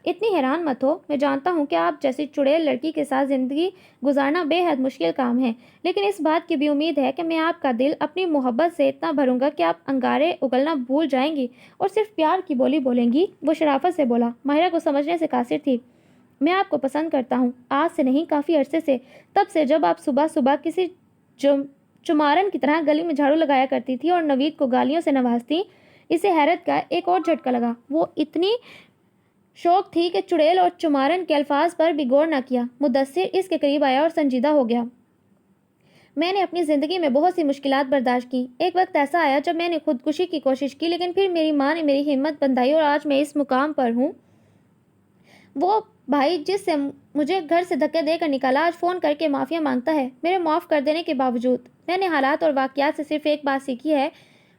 اتنی حیران مت ہو. میں جانتا ہوں کہ آپ جیسی چڑیل لڑکی کے ساتھ زندگی گزارنا بے حد مشکل کام ہے, لیکن اس بات کی بھی امید ہے کہ میں آپ کا دل اپنی محبت سے اتنا بھروں گا کہ آپ انگارے اگلنا بھول جائیں گی اور صرف پیار کی بولی بولیں گی. وہ شرافت سے بولا. ماہرہ کو سمجھنے سے قاصر تھی. میں آپ کو پسند کرتا ہوں. آج سے نہیں, کافی عرصے سے. تب سے جب آپ صبح صبح کسی چمارن کی طرح گلی میں جھاڑو لگایا کرتی تھی اور نوید کو گالیوں سے نوازتی. اسے حیرت کا ایک اور جھٹکا لگا. وہ اتنی شوق تھی کہ چڑیل اور چمارن کے الفاظ پر بھی غور نہ کیا. مدثر اس کے قریب آیا اور سنجیدہ ہو گیا. میں نے اپنی زندگی میں بہت سی مشکلات برداشت کی. ایک وقت ایسا آیا جب میں نے خودکشی کی کوشش کی, لیکن پھر میری ماں نے میری ہمت بندھائی اور آج میں اس مقام پر ہوں. وہ بھائی جس سے مجھے گھر سے دھکے دے کر نکالا, آج فون کر کے معافیا مانگتا ہے میرے معاف کر دینے کے باوجود. میں نے حالات اور واقعات سے صرف ایک بات سیکھی ہے,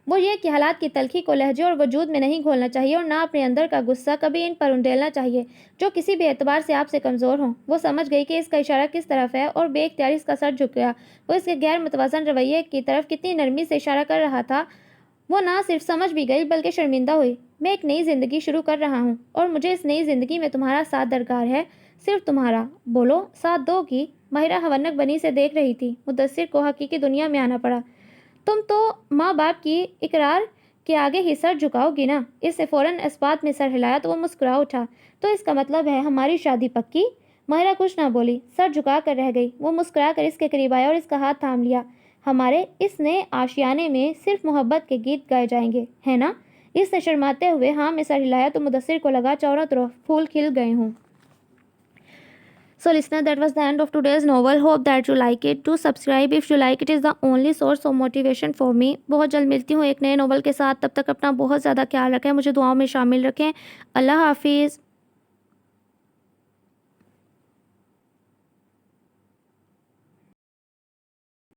وہ یہ کہ حالات کی تلخی کو لہجے اور وجود میں نہیں گھولنا چاہیے, اور نہ اپنے اندر کا غصہ کبھی ان پر انڈیلنا چاہیے جو کسی بھی اعتبار سے آپ سے کمزور ہوں. وہ سمجھ گئی کہ اس کا اشارہ کس طرف ہے اور بے اختیار اس کا سر جھک گیا. وہ اس کے غیر متوازن رویے کی طرف کتنی نرمی سے اشارہ کر رہا تھا. وہ نہ صرف سمجھ بھی گئی بلکہ شرمندہ ہوئی. میں ایک نئی زندگی شروع کر رہا ہوں اور مجھے اس نئی زندگی میں تمہارا ساتھ درکار ہے, صرف تمہارا. بولو, ساتھ دو گی؟ ماہرہ حونک بنی سے دیکھ رہی تھی. مدثر کو حقیقی دنیا میں آنا پڑا. تم تو ماں باپ کی اقرار کے آگے ہی سر جھکاؤ گی نا؟ اس سے فوراً اسبات میں سر ہلایا تو وہ مسکرا اٹھا. تو اس کا مطلب ہے ہماری شادی پکی؟ ماہرہ کچھ نہ بولی, سر جھکا کر رہ گئی. وہ مسکرا کر اس کے قریب آیا اور اس کا ہاتھ تھام لیا. ہمارے اس نئے آشیانے میں صرف محبت کے گیت گائے جائیں گے, ہے نا؟ اس نے شرماتے ہوئے ہاں میں سر ہلایا تو مدثر کو لگا چاروں طرف پھول کھل گئے ہوں. So listener, that was the end of today's novel. Hope that you like it. Do subscribe if you like. It is the only source of motivation for me. بہت جلد ملتی ہوں ایک نئے ناول کے ساتھ. تب تک اپنا بہت زیادہ خیال رکھیں, مجھے دعاؤں میں شامل رکھیں. اللہ حافظ.